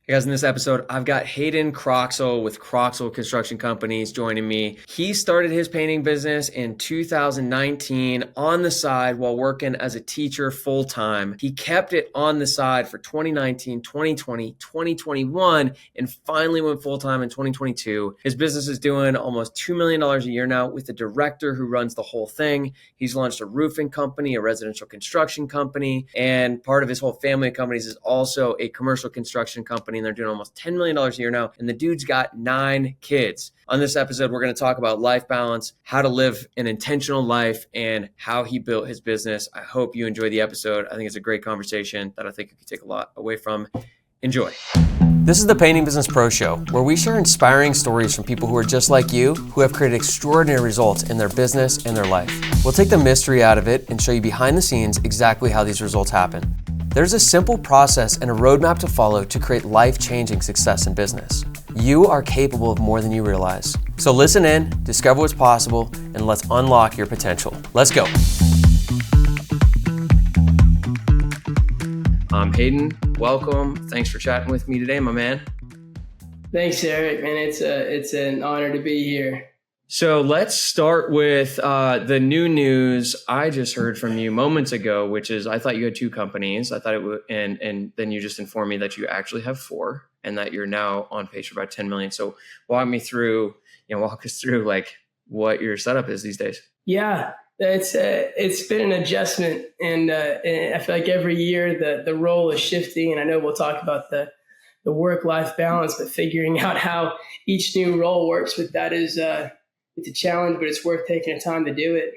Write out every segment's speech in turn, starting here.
Hey guys, in this episode, I've got Hayden Croxall with Croxall Construction Companies joining me. He started his painting business in 2019 on the side while working as a teacher full-time. He kept it on the side for 2019, 2020, 2021, and finally went full-time in 2022. His business is doing almost $2 million a year now with a director who runs the whole thing. He's launched a roofing company, a residential construction company, and part of his whole family of companies is also a commercial construction company. And they're doing almost $10 million a year now. And the dude's got 9 kids. On this episode, we're going to talk about life balance, how to live an intentional life, and how he built his business. I hope you enjoy the episode. I think it's a great conversation that I think you can take a lot away from. Enjoy. This is the Painting Business Pro Show, where we share inspiring stories from people who are just like you, who have created extraordinary results in their business and their life. We'll take the mystery out of it and show you behind the scenes exactly how these results happen. There's a simple process and a roadmap to follow to create life-changing success in business. You are capable of more than you realize. So listen in, discover what's possible, and let's unlock your potential. Let's go. Hayden, welcome. Thanks for chatting with me today, my man. Thanks, Eric. Man, it's an honor to be here. So let's start with the new news I just heard from you moments ago, which is I thought you had 2 companies. I thought it would, and then you just informed me that you actually have 4, and that you're now on pace for about 10 million. So walk us through like what your setup is these days. Yeah, it's been an adjustment, and I feel like every year the role is shifting. And I know we'll talk about the work-life balance, but figuring out how each new role works with that is it's a challenge, but it's worth taking the time to do it.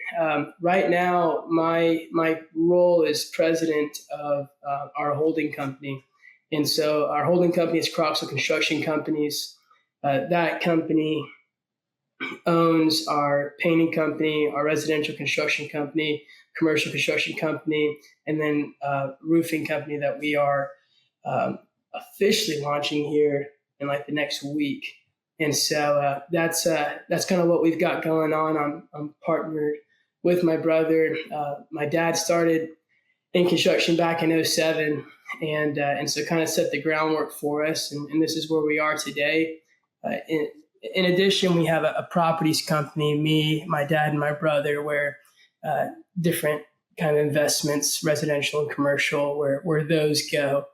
Right now, my role is president of our holding company. And so our holding company is Croxall Construction Companies. That company owns our painting company, our residential construction company, commercial construction company, and then roofing company that we are officially launching here in like the next week. And so that's kind of what we've got going on. I'm partnered with my brother. My dad started in construction back in 2007, and so kind of set the groundwork for us. And this is where we are today. In addition, we have a properties company, me, my dad, and my brother, where different kind of investments, residential and commercial, where those go.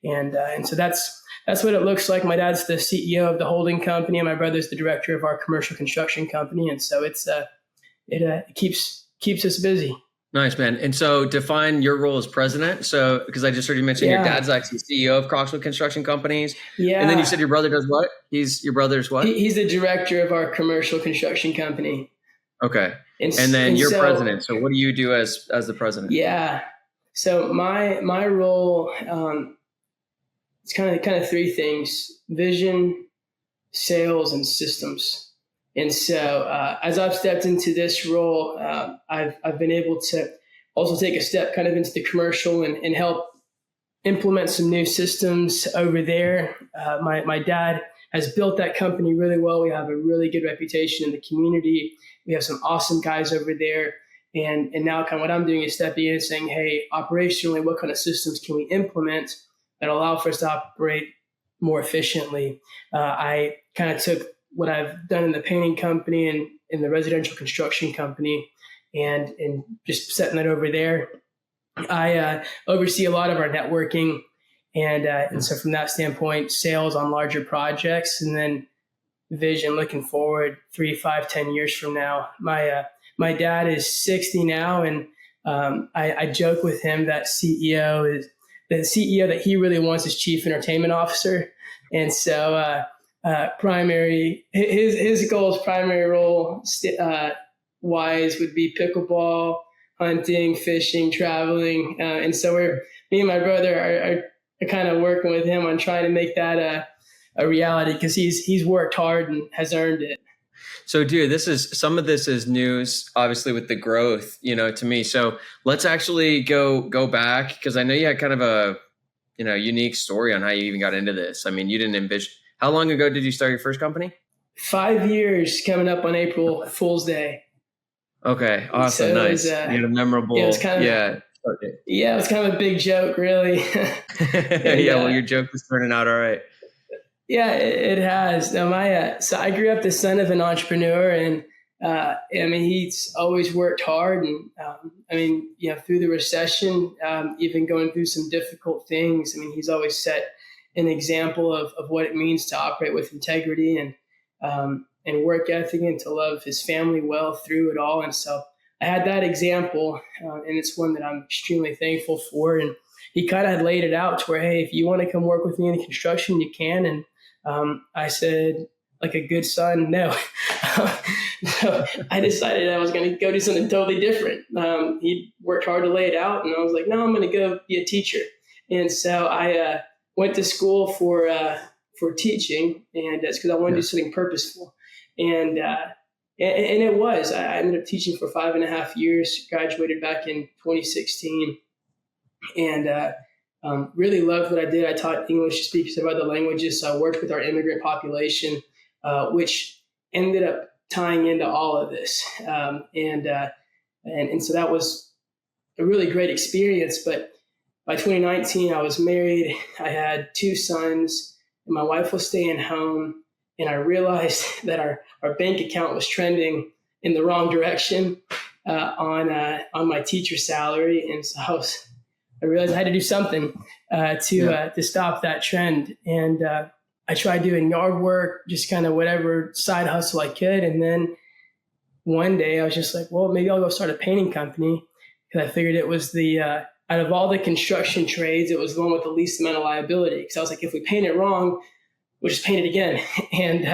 And so that's what it looks like. My dad's the CEO of the holding company, and my brother's the director of our commercial construction company. And so it keeps us busy. Nice, man. And so define your role as president. So, because I just heard you mention your dad's actually CEO of Croxall Construction Companies. Yeah. And then you said your brother does what? Your brother's what? He's the director of our commercial construction company. Okay. And then you're president. So what do you do as the president? Yeah. So my role, it's kind of 3 things: vision, sales, and systems. And so as I've stepped into this role, I've been able to also take a step kind of into the commercial and help implement some new systems over there. My dad has built that company really well. We have a really good reputation in the community. We have some awesome guys over there. And now kind of what I'm doing is stepping in and saying, hey, operationally, what kind of systems can we implement that allow for us to operate more efficiently? I kind of took what I've done in the painting company and in the residential construction company and just setting that over there. I oversee a lot of our networking. And so from that standpoint, sales on larger projects, and then vision looking forward 3, 5, 10 years from now. My dad is 60 now, and I joke with him that CEO is the CEO that he really wants is chief entertainment officer. And so his goals, primary role wise would be pickleball, hunting, fishing, traveling. And so me and my brother are kind of working with him on trying to make that a reality, because he's worked hard and has earned it. So, dude, some of this is news, obviously, with the growth, to me. So let's actually go back, because I know you had kind of a, unique story on how you even got into this. I mean, you didn't envision. How long ago did you start your first company? 5 years, coming up on April Fool's Day. Okay, awesome, so nice. You had a memorable, it was kind of a big joke, really. Well, your joke was turning out all right. Yeah, it has. Now, so I grew up the son of an entrepreneur, and I mean, he's always worked hard, and I mean, through the recession, even going through some difficult things. I mean, he's always set an example of what it means to operate with integrity and work ethic, and to love his family well through it all. And so I had that example, and it's one that I'm extremely thankful for. And he kind of had laid it out to where, hey, if you want to come work with me in construction, you can. And I said, like a good son, no. So I decided I was going to go do something totally different. He worked hard to lay it out, and I was like, no, I'm going to go be a teacher. And so I went to school for teaching, and it's because I wanted to do something purposeful. And it was. I ended up teaching for 5.5 years. Graduated back in 2016, and really loved what I did. I taught English to speakers of other languages. So I worked with our immigrant population, which ended up tying into all of this. And so that was a really great experience. But by 2019, I was married. I had 2 sons, and my wife was staying home. And I realized that our bank account was trending in the wrong direction on my teacher salary. And so I realized I had to do something to stop that trend. And I tried doing yard work, just kind of whatever side hustle I could. And then one day I was just like, well, maybe I'll go start a painting company, because I figured it was out of all the construction trades, it was the one with the least amount of liability. Because I was like, if we paint it wrong, we'll just paint it again. And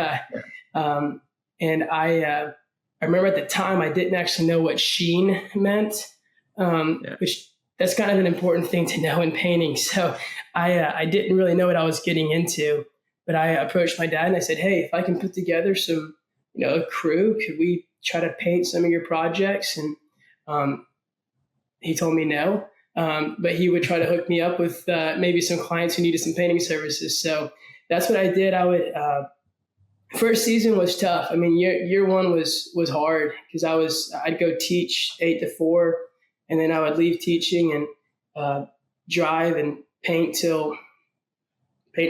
I remember at the time I didn't actually know what sheen meant, which that's kind of an important thing to know in painting. So I didn't really know what I was getting into, but I approached my dad and I said, hey, if I can put together some, a crew, could we try to paint some of your projects? And he told me no, but he would try to hook me up with maybe some clients who needed some painting services. So that's what I did. I would, first season was tough. I mean, year one was hard, because I'd go teach 8 to 4, and then I would leave teaching and drive and paint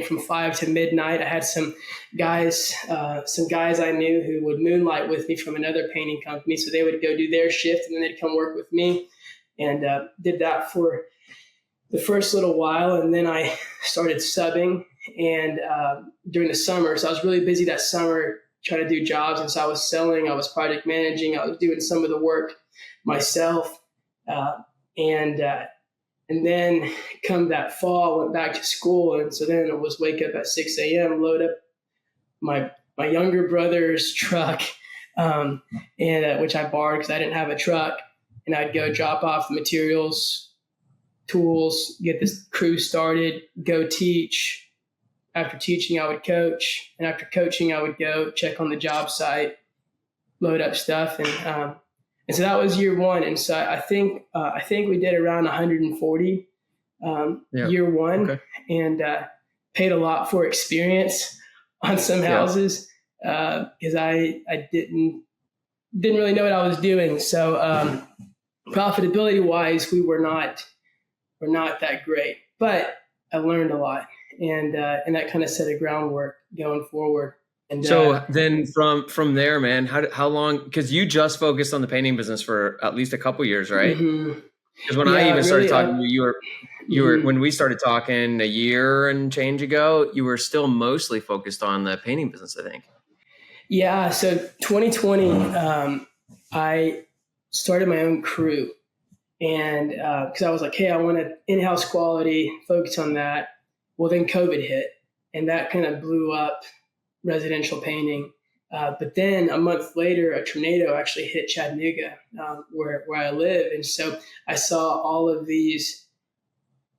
from 5 to midnight. I had some guys I knew who would moonlight with me from another painting company. So they would go do their shift, and then they'd come work with me, and did that for the first little while. And then I started subbing, and during the summer. So I was really busy that summer trying to do jobs. And so I was selling, I was project managing, I was doing some of the work myself. And then come that fall, I went back to school. And so then it was wake up at 6 a.m., load up my younger brother's truck, and which I borrowed because I didn't have a truck. And I'd go drop off the materials, tools, get this crew started, go teach. After teaching, I would coach. And after coaching, I would go check on the job site, load up stuff. And so that was year one. And so I think we did around 140 year one, okay. And paid a lot for experience on some houses because I didn't really know what I was doing. So profitability wise, we were not that great, but I learned a lot, and that kind of set a groundwork going forward. And so then from there, man, how long? Because you just focused on the painting business for at least a couple years, right? Mm-hmm. Because when I even started talking to you, you were when we started talking a year and change ago, you were still mostly focused on the painting business, I think. Yeah. So 2020, I started my own crew, and because I was like, hey, I want an in-house quality, focus on that. Well, then COVID hit, and that kind of blew up residential painting. But then a month later, a tornado actually hit Chattanooga, where I live. And so I saw all of these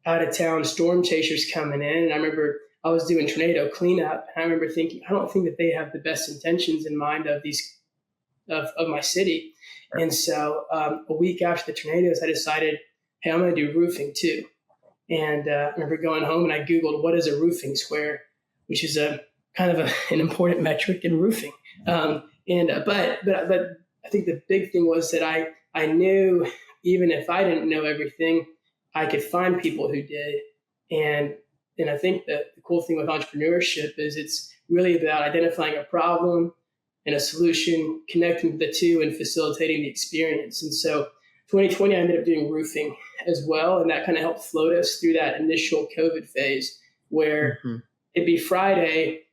out-of-town storm chasers coming in. And I remember I was doing tornado cleanup. And I remember thinking, I don't think that they have the best intentions in mind of my city. And so a week after the tornadoes, I decided, hey, I'm going to do roofing too. And I remember going home and I Googled, what is a roofing square, which is a kind of an important metric in roofing. But I think the big thing was that I knew, even if I didn't know everything, I could find people who did. And And I think that the cool thing with entrepreneurship is it's really about identifying a problem and a solution, connecting the two, and facilitating the experience. And so 2020, I ended up doing roofing as well. And that kind of helped float us through that initial COVID phase where it'd be Friday,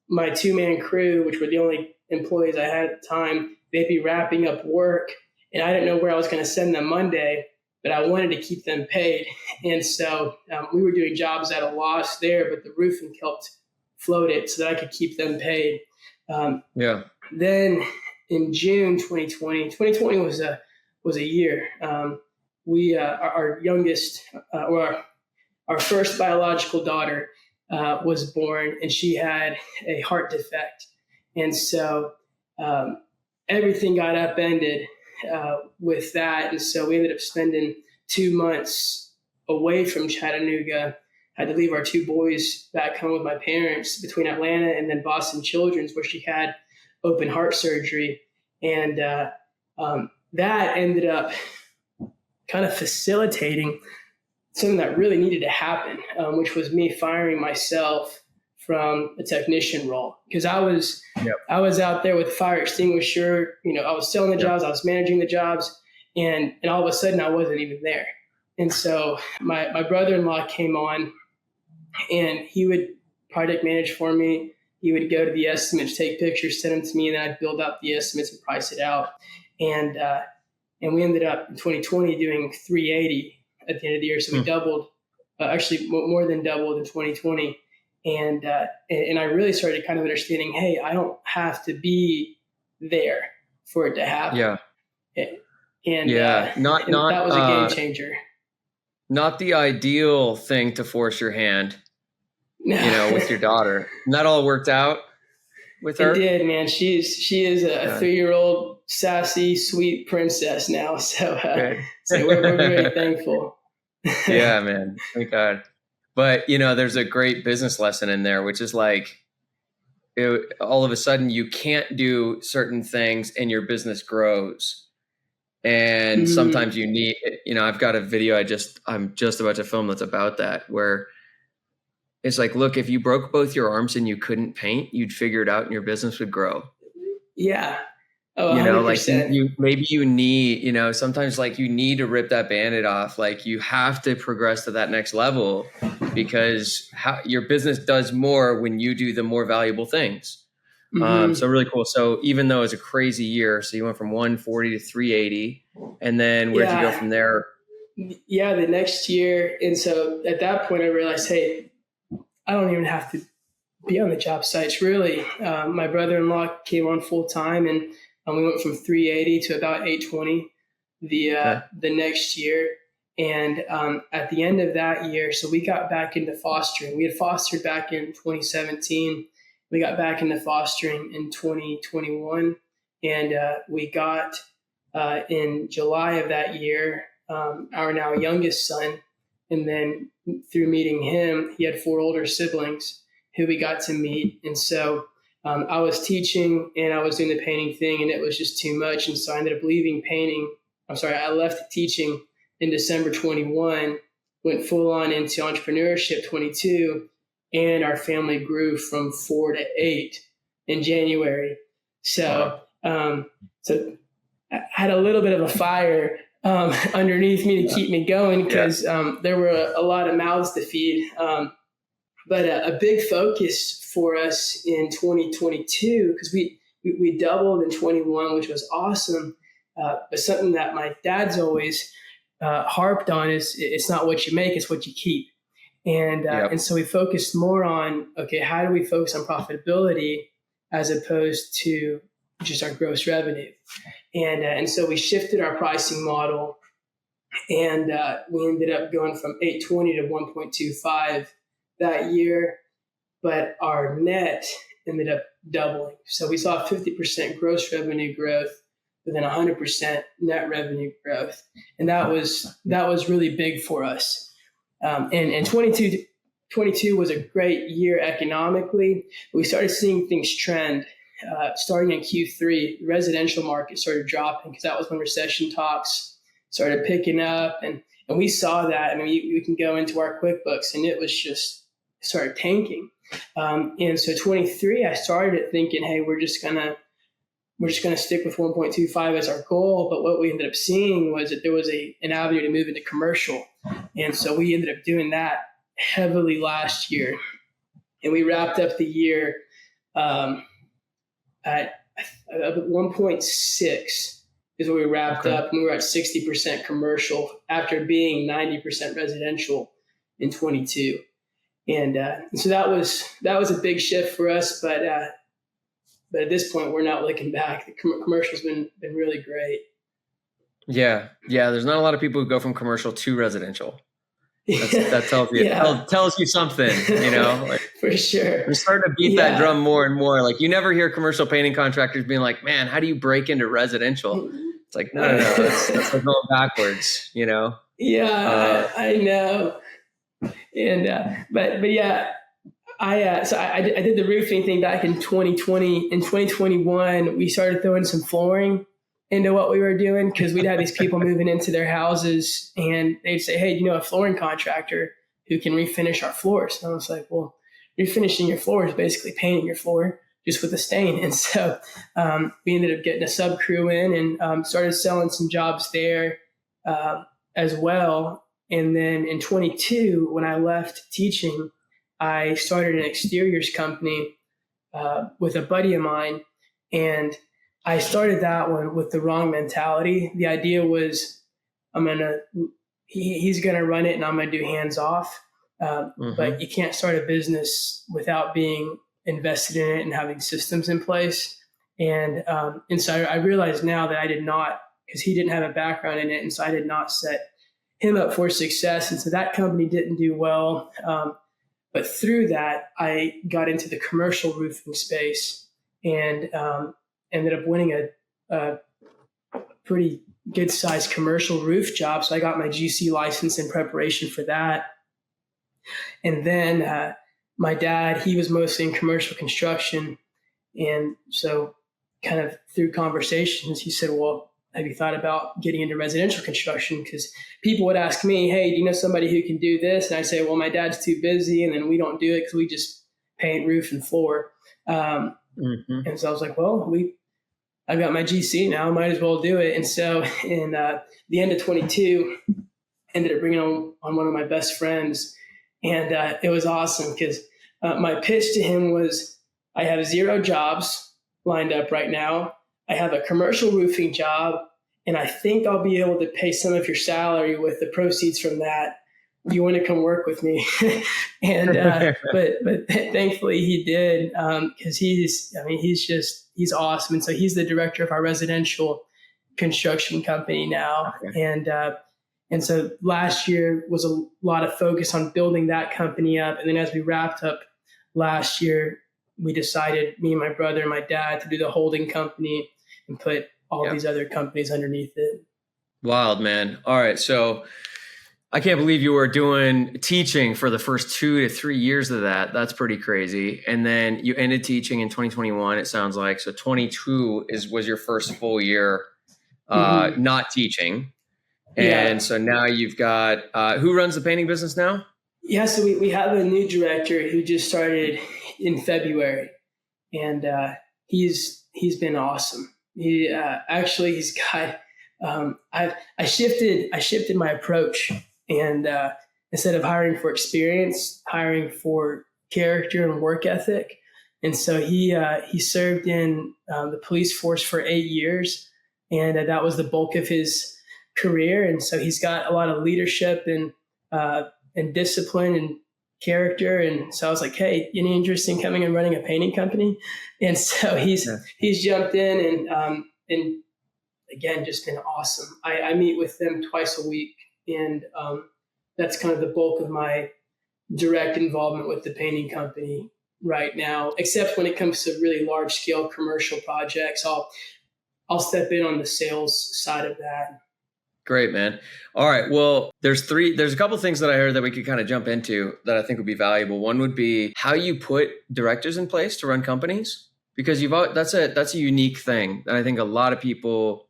my 2-man crew, which were the only employees I had at the time, they'd be wrapping up work. And I didn't know where I was going to send them Monday, but I wanted to keep them paid. And so we were doing jobs at a loss there, but the roofing helped float it so that I could keep them paid. Then in June 2020 was a year. Our youngest, or our first biological daughter was born, and she had a heart defect. And so everything got upended with that. And so we ended up spending 2 months away from Chattanooga. Had to leave our 2 boys back home with my parents between Atlanta and then Boston Children's, where she had open heart surgery. And that ended up kind of facilitating something that really needed to happen, which was me firing myself from a technician role. Because I was out there with a fire extinguisher, I was selling the jobs, I was managing the jobs, and all of a sudden I wasn't even there. And so my brother-in-law came on, and he would project manage for me. He would go to the estimates, take pictures, send them to me, and then I'd build out the estimates and price it out. And we ended up in 2020 doing 380 at the end of the year. So we doubled, actually more than doubled in 2020. And I really started kind of understanding, hey, I don't have to be there for it to happen. And that was a game changer. Not the ideal thing to force your hand, with your daughter. And that all worked out with her? It did, man. she is a 3-year-old sassy, sweet princess now. So, so we're very thankful. Yeah, man. Thank God. But, there's a great business lesson in there, which is like, all of a sudden you can't do certain things and your business grows. And sometimes you need, I've got a video I'm just about to film that's about that, where it's like, look, if you broke both your arms and you couldn't paint, you'd figure it out and your business would grow. Yeah. Oh, 100%. Like maybe you need, sometimes like you need to rip that Band-Aid off. Like you have to progress to that next level, because your business does more when you do the more valuable things. So really cool. So even though it's a crazy year, so you went from 140 to 380, and then where'd you go from there? Yeah, the next year. And so at that point I realized, hey, I don't even have to be on the job sites really. My brother-in-law came on full time, and we went from 380 to about 820 the next year. And at the end of that year, so we got back into fostering. We had fostered back in 2017. We got back into fostering in 2021. And we got in July of that year, our now youngest son. And then through meeting him, he had 4 older siblings who we got to meet. And so I was teaching and I was doing the painting thing, and it was just too much. And so I ended up leaving painting. I left teaching in December 21, went full on into entrepreneurship 22, and our family grew from 4 to 8 in January. So, so I had a little bit of a fire underneath me to keep me going, because there were a lot of mouths to feed. But a big focus for us in 2022, because we doubled in 21, which was awesome. But something that my dad's always harped on is it's not what you make, it's what you keep. And so we focused more on, okay, how do we focus on profitability as opposed to just our gross revenue? And so we shifted our pricing model, and we ended up going from 820 to 1.25 that year, but our net ended up doubling. So we saw 50% gross revenue growth with then 100% net revenue growth. And that was really big for us. And 22 was a great year economically. We started seeing things trend. Starting in Q3, the residential market started dropping, because that was when recession talks started picking up. And we saw that. I mean, we can go into our QuickBooks, and it was just started tanking. And so 23, I started it thinking, hey, we're just gonna stick with 1.25 as our goal. But what we ended up seeing was that there was an avenue to move into commercial. And so we ended up doing that heavily last year. And we wrapped up the year at 1.6 is where we wrapped up. And we were at 60% commercial after being 90% residential in 22. And so that was a big shift for us. But at this point, we're not looking back. The commercial's been really great. Yeah. There's not a lot of people who go from commercial to residential. That tells you tells you something, Like, for sure. I'm starting to beat that drum more and more. Like, you never hear commercial painting contractors being like, "Man, how do you break into residential?" It's like, no, that's like going backwards, Yeah, I know. And but yeah, I did the roofing thing back in 2020. In 2021, we started throwing some flooring into what we were doing, because we'd have these people moving into their houses and they'd say, hey, a flooring contractor who can refinish our floors? And I was like, well, refinishing your floor is basically painting your floor just with a stain. And so we ended up getting a sub crew in and started selling some jobs there as well. And then in 22, when I left teaching, I started an exteriors company with a buddy of mine. And I started that one with the wrong mentality. The idea was he's going to run it and I'm going to do hands off. But you can't start a business without being invested in it and having systems in place. And so I realized now that I did not, because he didn't have a background in it. And so I did not set him up for success. And so that company didn't do well. But through that, I got into the commercial roofing space and ended up winning a pretty good sized commercial roof job. So I got my GC license in preparation for that. And then my dad, he was mostly in commercial construction. And so kind of through conversations, he said, well, have you thought about getting into residential construction? Because people would ask me, hey, do you know somebody who can do this? And I say, well, my dad's too busy. And then we don't do it because we just paint roof and floor. And so I was like, well, I've got my GC now, might as well do it. And so in the end of 22, ended up bringing on one of my best friends. And it was awesome because my pitch to him was, I have 0 jobs lined up right now. I have a commercial roofing job, and I think I'll be able to pay some of your salary with the proceeds from that. Do you want to come work with me? And but thankfully he did, because he's awesome. And so he's the director of our residential construction company now. And so last year was a lot of focus on building that company up. And then as we wrapped up last year, we decided, me and my brother and my dad, to do the holding company and put all these other companies underneath it. Wild, man. All right. So I can't believe you were doing teaching for the first 2 to 3 years of that. That's pretty crazy. And then you ended teaching in 2021, it sounds like. So 22 was your first full year not teaching. And so now you've got, who runs the painting business now? Yeah, so we have a new director who just started in February, and he's been awesome. He's got, I shifted my approach, and instead of hiring for experience, hiring for character and work ethic. And so he served in the police force for 8 years, and that was the bulk of his career. And so he's got a lot of leadership and discipline and character. And so I was like, hey, any interest in coming and running a painting company? And so he's jumped in and again, just been awesome. I meet with them twice a week, and that's kind of the bulk of my direct involvement with the painting company right now, except when it comes to really large scale commercial projects. I'll step in on the sales side of that. Great, man. All right. Well, there's a couple of things that I heard that we could kind of jump into that I think would be valuable. One would be how you put directors in place to run companies, because that's a unique thing that I think a lot of people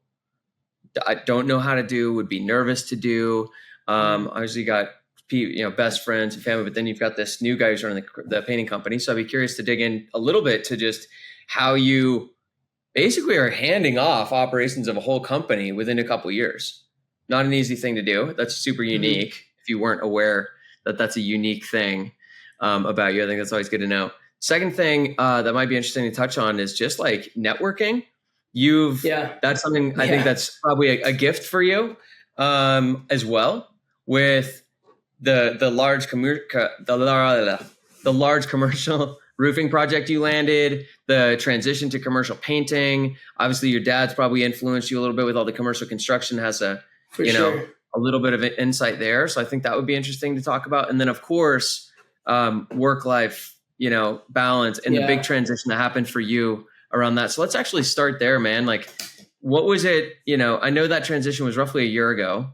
don't know how to do, would be nervous to do. Obviously got best friends and family, but then you've got this new guy who's running the painting company. So I'd be curious to dig in a little bit to just how you basically are handing off operations of a whole company within a couple of years. Not an easy thing to do. That's super unique. If you weren't aware that that's a unique thing about you, I think that's always good to know. Second thing that might be interesting to touch on is just like networking. That's something I think that's probably a gift for you as well, with the large commercial roofing project you landed, the transition to commercial painting. Obviously, your dad's probably influenced you a little bit with all the commercial construction, has a little bit of an insight there. So I think that would be interesting to talk about. And then, of course, work-life, balance and the big transition that happened for you around that. So let's actually start there, man. Like, what was it? I know that transition was roughly a year ago.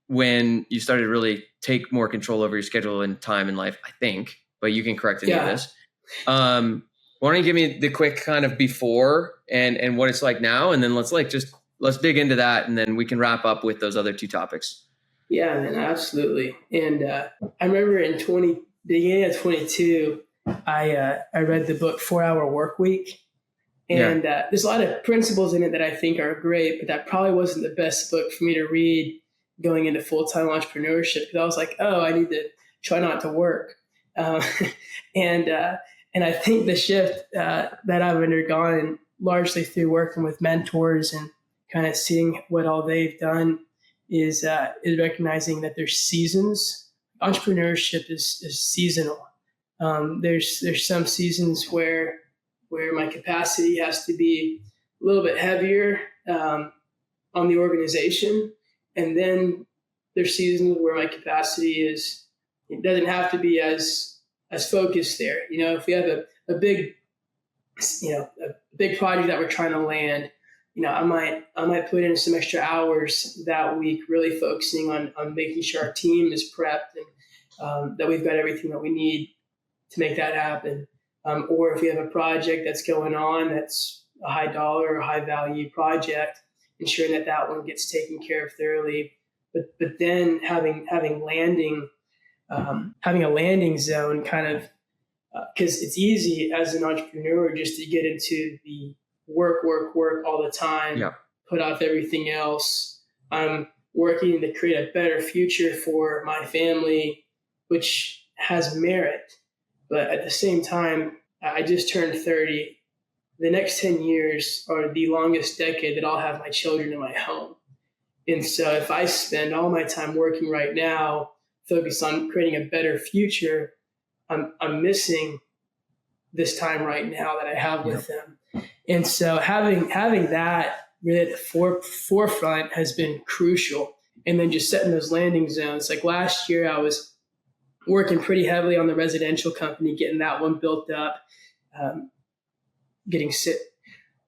When you started to really take more control over your schedule and time in life, I think, but you can correct any of this. Why don't you give me the quick kind of before and what it's like now? And then let's dig into that. And then we can wrap up with those other two topics. Yeah, man, absolutely. And I remember beginning of 22, I read the book 4 Hour Work Week. And there's a lot of principles in it that I think are great, but that probably wasn't the best book for me to read going into full-time entrepreneurship, because I was like, I need to try not to work. And I think the shift that I've undergone largely through working with mentors and kind of seeing what all they've done is recognizing that there's seasons. Entrepreneurship is seasonal. There's some seasons where my capacity has to be a little bit heavier on the organization. And then there's seasons where my capacity it doesn't have to be as focused there. If we have a big project that we're trying to land, I might put in some extra hours that week, really focusing on making sure our team is prepped and that we've got everything that we need to make that happen. Or if we have a project that's going on that's a high dollar or high value project, ensuring that one gets taken care of thoroughly. But then having a landing zone, kind of, because it's easy as an entrepreneur just to get into the work all the time, put off everything else. I'm working to create a better future for my family, which has merit. But at the same time, I just turned 30. The next 10 years are the longest decade that I'll have my children in my home. And so if I spend all my time working right now, focused on creating a better future, I'm missing this time right now that I have with them. And so having that really at the forefront has been crucial. And then just setting those landing zones. Like last year, I was working pretty heavily on the residential company, getting that one built up,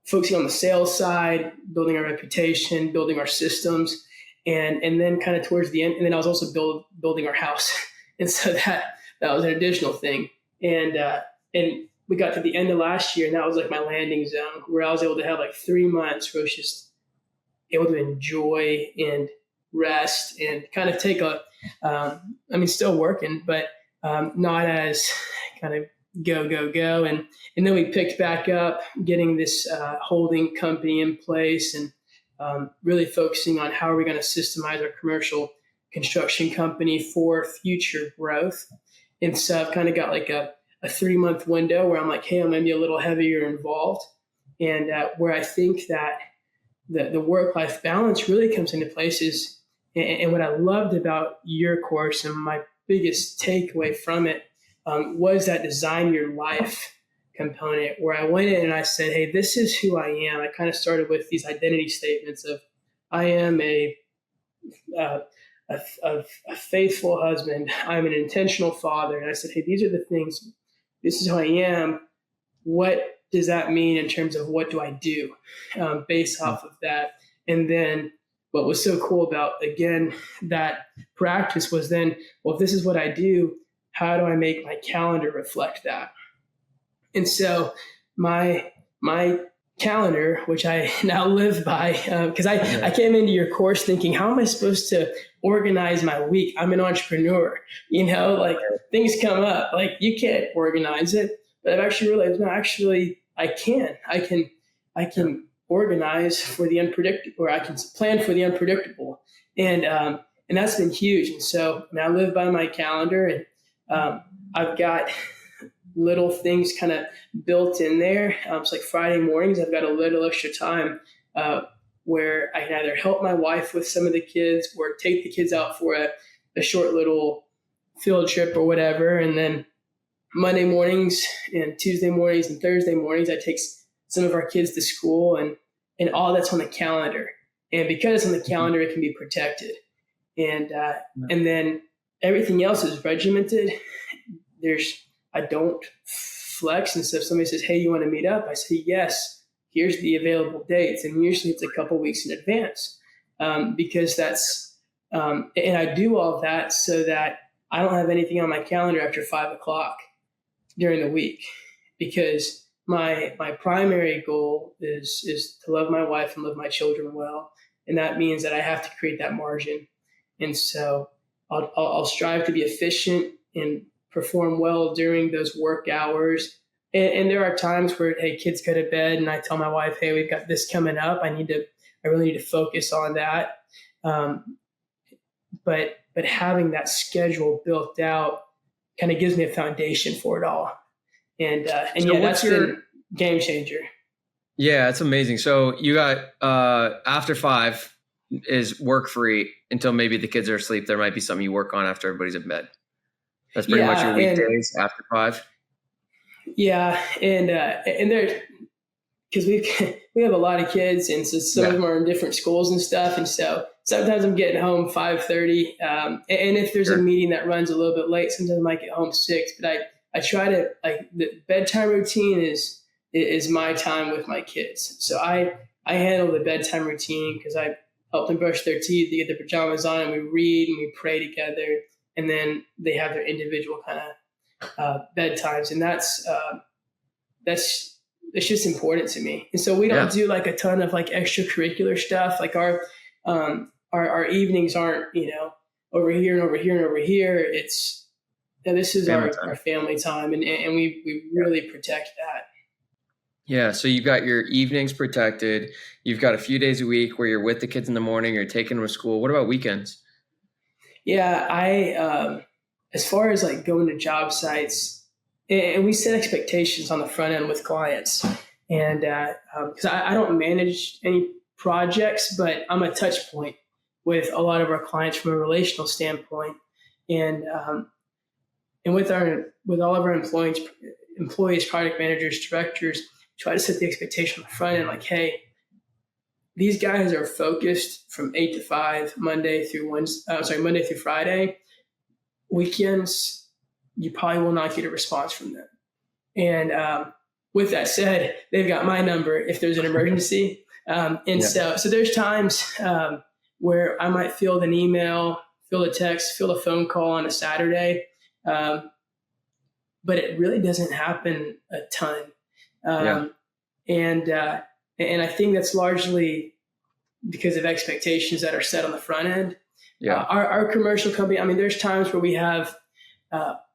focusing on the sales side, building our reputation, building our systems, and then kind of towards the end, and then I was also building our house, and so that was an additional thing, and we got to the end of last year, and that was like my landing zone, where I was able to have like 3 months where I was just able to enjoy and rest and kind of take still working, but not as kind of go. And then we picked back up getting this holding company in place and really focusing on how are we going to systemize our commercial construction company for future growth. And so I've kind of got like a 3-month window where I'm like, hey, I'm going to be a little heavier involved. And where I think that the work-life balance really comes into place is, and what I loved about your course and my biggest takeaway from it was that design your life component, where I went in and I said, hey, this is who I am. I kind of started with these identity statements of I am a faithful husband. I'm an intentional father. And I said, hey, these are the things. This is who I am. What does that mean in terms of what do I do based off of that? And then what was so cool about, again, that practice was then, well, if this is what I do, how do I make my calendar reflect that? And so my calendar, which I now live by, because I came into your course thinking, how am I supposed to organize my week? I'm an entrepreneur, like things come up, like you can't organize it. But I've actually realized, no, actually I can. I can organize for the unpredictable, or I can plan for the unpredictable, and that's been huge. And so I live by my calendar, and I've got little things kind of built in there. It's like Friday mornings, I've got a little extra time where I can either help my wife with some of the kids or take the kids out for a short little field trip or whatever. And then Monday mornings and Tuesday mornings and Thursday mornings, I take some of our kids to school, and all that's on the calendar. And because it's on the calendar, it can be protected. And then everything else is regimented. I don't flex. And so if somebody says, hey, you want to meet up? I say, yes, here's the available dates. And usually it's a couple weeks in advance, because and I do all of that so that I don't have anything on my calendar after 5:00 during the week, because my primary goal is to love my wife and love my children well. And that means that I have to create that margin. And so I'll strive to be efficient and perform well during those work hours. And there are times where, hey, kids go to bed, and I tell my wife, hey, we've got this coming up. I really need to focus on that. But having that schedule built out kind of gives me a foundation for it all. And that's been game changer. Yeah, it's amazing. So you got after 5 is work free until maybe the kids are asleep. There might be something you work on after everybody's in bed. That's pretty much your weekdays after 5. Yeah, and there's, because we have a lot of kids, and so some of them are in different schools and stuff, and so sometimes I'm getting home 5:30, and if there's a meeting that runs a little bit late, sometimes I might get home 6. But I try to, like, the bedtime routine is my time with my kids. So I handle the bedtime routine because I help them brush their teeth, they get their pajamas on, and we read and we pray together. And then they have their individual kind of bedtimes. And that's just important to me. And so we don't do like a ton of like extracurricular stuff. Like our evenings aren't, over here and over here and over here. This is our family time. And we really protect that. Yeah. So you've got your evenings protected. You've got a few days a week where you're with the kids in the morning, you're taking them to school. What about weekends? Yeah, I as far as like going to job sites, and we set expectations on the front end with clients, and because I don't manage any projects, but I'm a touch point with a lot of our clients from a relational standpoint, and with all of our employees, product managers, directors, try to set the expectation on the front end, like, hey, these guys are focused from 8 to 5, Monday through Friday. Weekends, you probably will not get a response from them. And with that said, they've got my number if there's an emergency. So there's times where I might field an email, field a text, field a phone call on a Saturday, but it really doesn't happen a ton. And I think that's largely because of expectations that are set on the front end. Yeah. Our commercial company, there's times where we have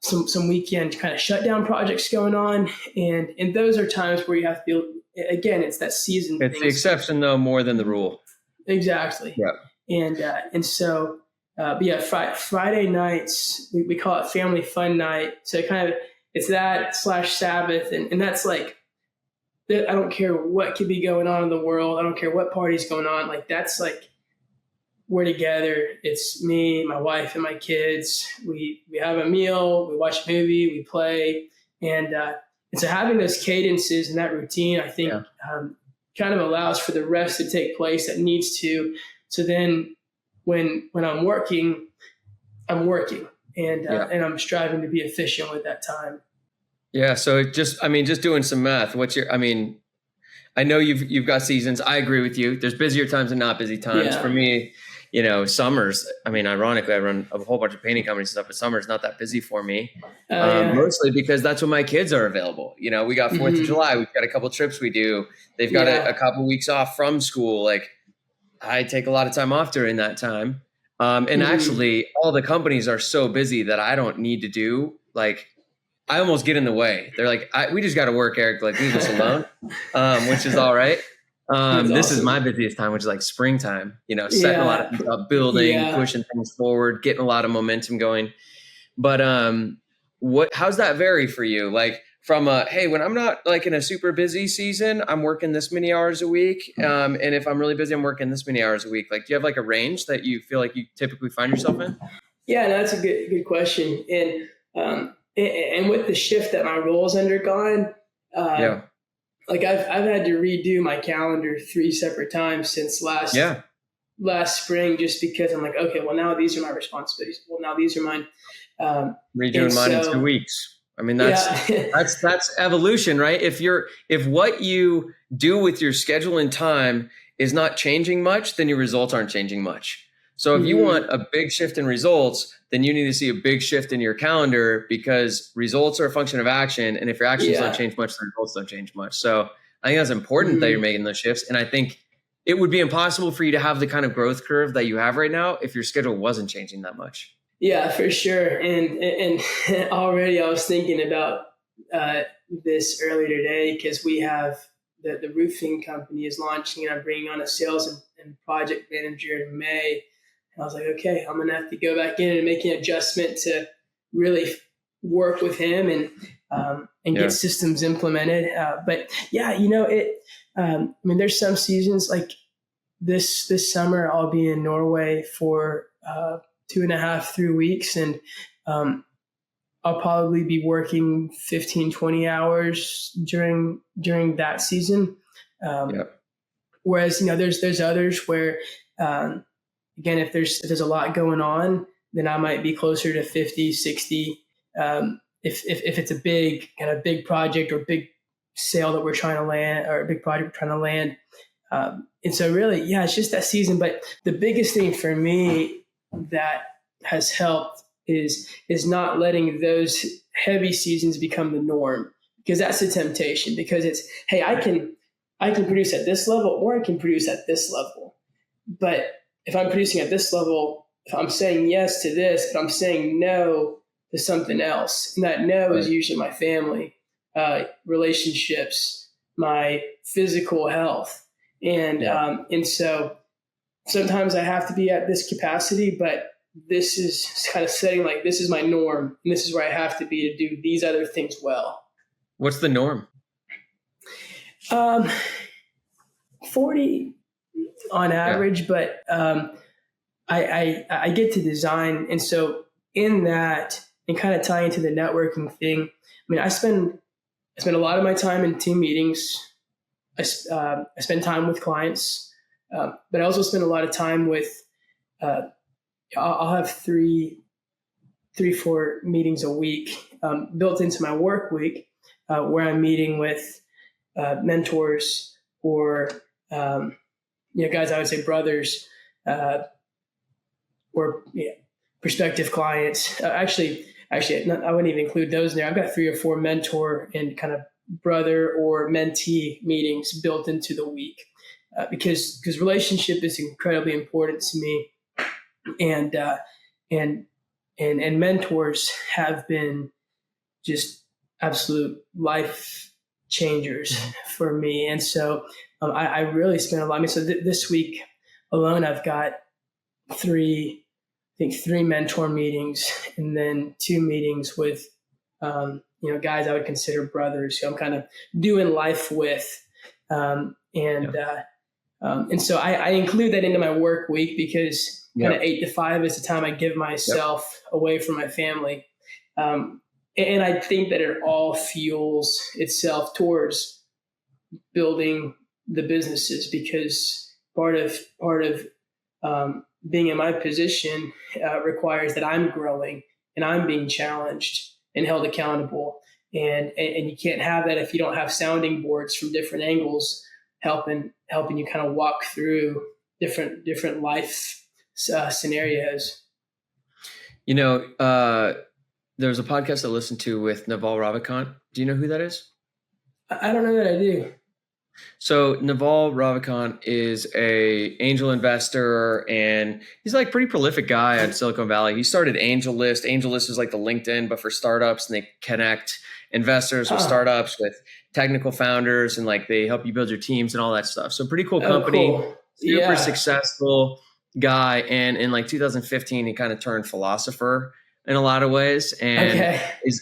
some weekend kind of shutdown projects going on. And those are times where you have to be, again, it's that season. It's the exception though, more than the rule. Exactly. Yeah. And so, Friday nights, we call it family fun night. So it's that / Sabbath. And that's like, I don't care what could be going on in the world. I don't care what party's going on. Like, that's like, we're together. It's me, my wife, and my kids. We have a meal, we watch a movie, we play. And so having those cadences and that routine, I think kind of allows for the rest to take place that needs to. So then when I'm working, and I'm striving to be efficient with that time. Yeah. So just doing some math, I know you've got seasons. I agree with you. There's busier times and not busy times. For me, summers, I mean, ironically, I run a whole bunch of painting companies and stuff, but summer's not that busy for me. Oh yeah. Mostly because that's when my kids are available. We got 4th of July, we've got a couple trips we do. They've got a couple weeks off from school. Like, I take a lot of time off during that time. And actually, all the companies are so busy that I don't need to do, like, I almost get in the way. They're like, we just got to work, Eric. Like, leave us alone, which is all right. This is my busiest time, which is like springtime, setting a lot of things up, building, pushing things forward, getting a lot of momentum going. But how's that vary for you? Like, from hey, when I'm not like in a super busy season, I'm working this many hours a week. And if I'm really busy, I'm working this many hours a week. Like, do you have like a range that you feel like you typically find yourself in? Yeah, no, that's a good question. And with the shift that my role's undergone, like I've had to redo my calendar 3 separate times since last spring, just because I'm like, okay, well, now these are my responsibilities. Well, now these are mine. Redoing mine in 2 weeks. I mean, that's evolution, right? If what you do with your schedule and time is not changing much, then your results aren't changing much. So if you want a big shift in results, then you need to see a big shift in your calendar, because results are a function of action. And if your actions don't change much, the results don't change much. So I think that's important that you're making those shifts. And I think it would be impossible for you to have the kind of growth curve that you have right now if your schedule wasn't changing that much. Yeah, for sure. And already I was thinking about this earlier today, because we have the roofing company is launching, and I'm bringing on a sales and project manager in May. And I was like, okay, I'm going to have to go back in and make an adjustment to really work with him and get systems implemented. But yeah, I mean, there's some seasons like this summer, I'll be in Norway for 2.5, 3 weeks. And I'll probably be working 15, 20 hours during that season. Whereas, there's others where, again, if there's a lot going on, then I might be closer to 50, 60. If it's a big project or big sale that we're trying to land, or a big project we're trying to land. And so really, it's just that season. But the biggest thing for me that has helped is not letting those heavy seasons become the norm, because that's a temptation, because it's, hey, I can produce at this level, or I can produce at this level. But if I'm producing at this level, if I'm saying yes to this, but I'm saying no to something else, and that no is usually my family, relationships, my physical health. And so sometimes I have to be at this capacity, but this is kind of setting like, this is my norm, and this is where I have to be to do these other things well. What's the norm? 40 on average, but I get to design. And so in that, and kind of tying into the networking thing, I mean, I spend a lot of my time in team meetings. I spend time with clients, but I also spend a lot of time with, I'll have 3, 4 meetings a week built into my work week, where I'm meeting with mentors or guys, I would say brothers, or prospective clients. Actually, I wouldn't even include those in there. I've got 3 or 4 mentor and kind of brother or mentee meetings built into the week, because relationship is incredibly important to me. And mentors have been just absolute life changers for me. And so I really spent a lot. I mean, so this week alone, I've got 3 mentor meetings, and then 2 meetings with, guys I would consider brothers who I'm kind of doing life with. And so I include that into my work week, because kind of 8 to 5 is the time I give myself away from my family. And I think that it all fuels itself towards building the businesses, because part of being in my position requires that I'm growing and I'm being challenged and held accountable. And you can't have that if you don't have sounding boards from different angles helping you kind of walk through different life scenarios. There was a podcast I listened to with Naval Ravikant. Do you know who that is? I don't know that I do. So Naval Ravikant is a angel investor, and he's like pretty prolific guy at Silicon Valley. He started AngelList. AngelList is like the LinkedIn, but for startups, and they connect investors with startups with technical founders, and like they help you build your teams and all that stuff. So pretty cool company, Cool. super successful guy. And in like 2015, he kind of turned philosopher in a lot of ways, and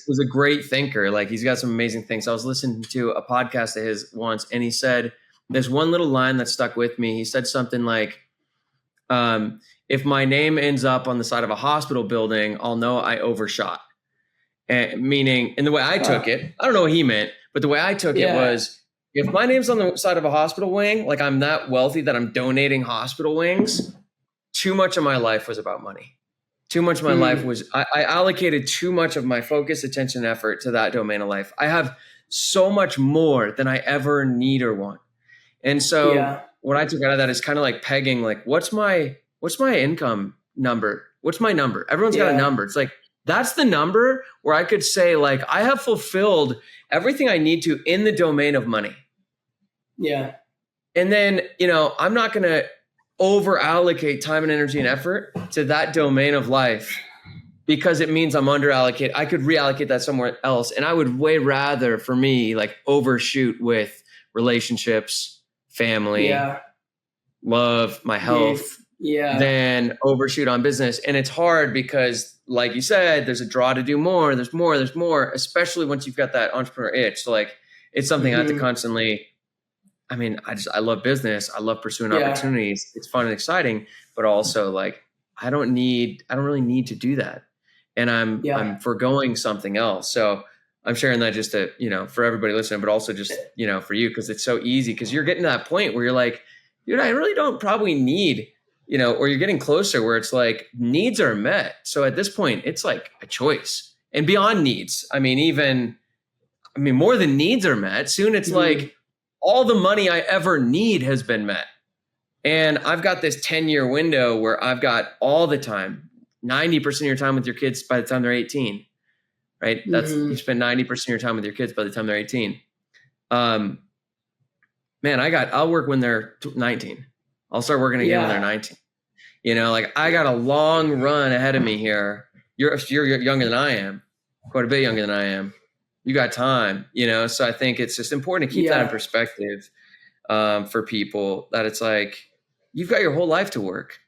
was a great thinker. Like he's got some amazing things. I was listening to a podcast of his once, and he said, there's one little line that stuck with me. He said something like, if my name ends up on the side of a hospital building, I'll know I overshot. And meaning, and the way I took it, I don't know what he meant, but the way I took it was, if my name's on the side of a hospital wing, like I'm that wealthy that I'm donating hospital wings, too much of my life was about money. Too much of my life was, I allocated too much of my focus, attention, effort to that domain of life. I have so much more than I ever need or want. And so what I took out of that is kind of like pegging, like, what's my income number? What's my number? Everyone's got a number. It's like, that's the number where I could say, like, I have fulfilled everything I need to in the domain of money. Yeah. And then, I'm not going to over allocate time and energy and effort to that domain of life because it means I'm under allocated. I could reallocate that somewhere else. And I would way rather, for me, like overshoot with relationships, family, love, my health, than overshoot on business. And it's hard because, like you said, there's a draw to do more. There's more, especially once you've got that entrepreneur itch. So like, it's something I have to constantly, I love business. I love pursuing opportunities. It's fun and exciting, but also like, I don't really need to do that. And I'm foregoing something else. So I'm sharing that just to, for everybody listening, but also just, for you, because it's so easy, because you're getting to that point where you're like, dude, I really don't probably need, or you're getting closer where it's like needs are met. So at this point, it's like a choice. And beyond needs, more than needs are met. Soon it's like all the money I ever need has been met. And I've got this 10-year window where I've got all the time, 90% of your time with your kids by the time they're 18, right? That's you spend 90% of your time with your kids by the time they're 18. I'll work when they're 19. I'll start working again when they're 19. I got a long run ahead of me here. You're younger than I am, quite a bit younger than I am. You got time, so I think it's just important to keep that in perspective for people, that it's like, you've got your whole life to work,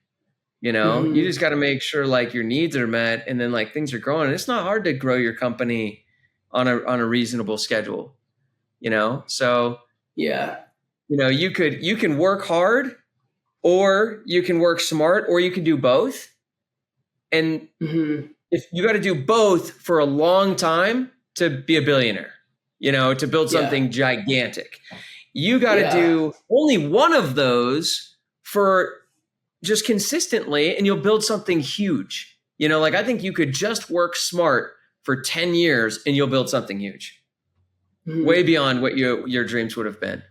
you just got to make sure like your needs are met, and then like things are growing. And it's not hard to grow your company on a reasonable schedule, so you can work hard, or you can work smart, or you can do both. And if you got to do both for a long time to be a billionaire, to build something gigantic, you got to do only one of those for just consistently, and you'll build something huge. I think you could just work smart for 10 years and you'll build something huge, way beyond what your dreams would have been,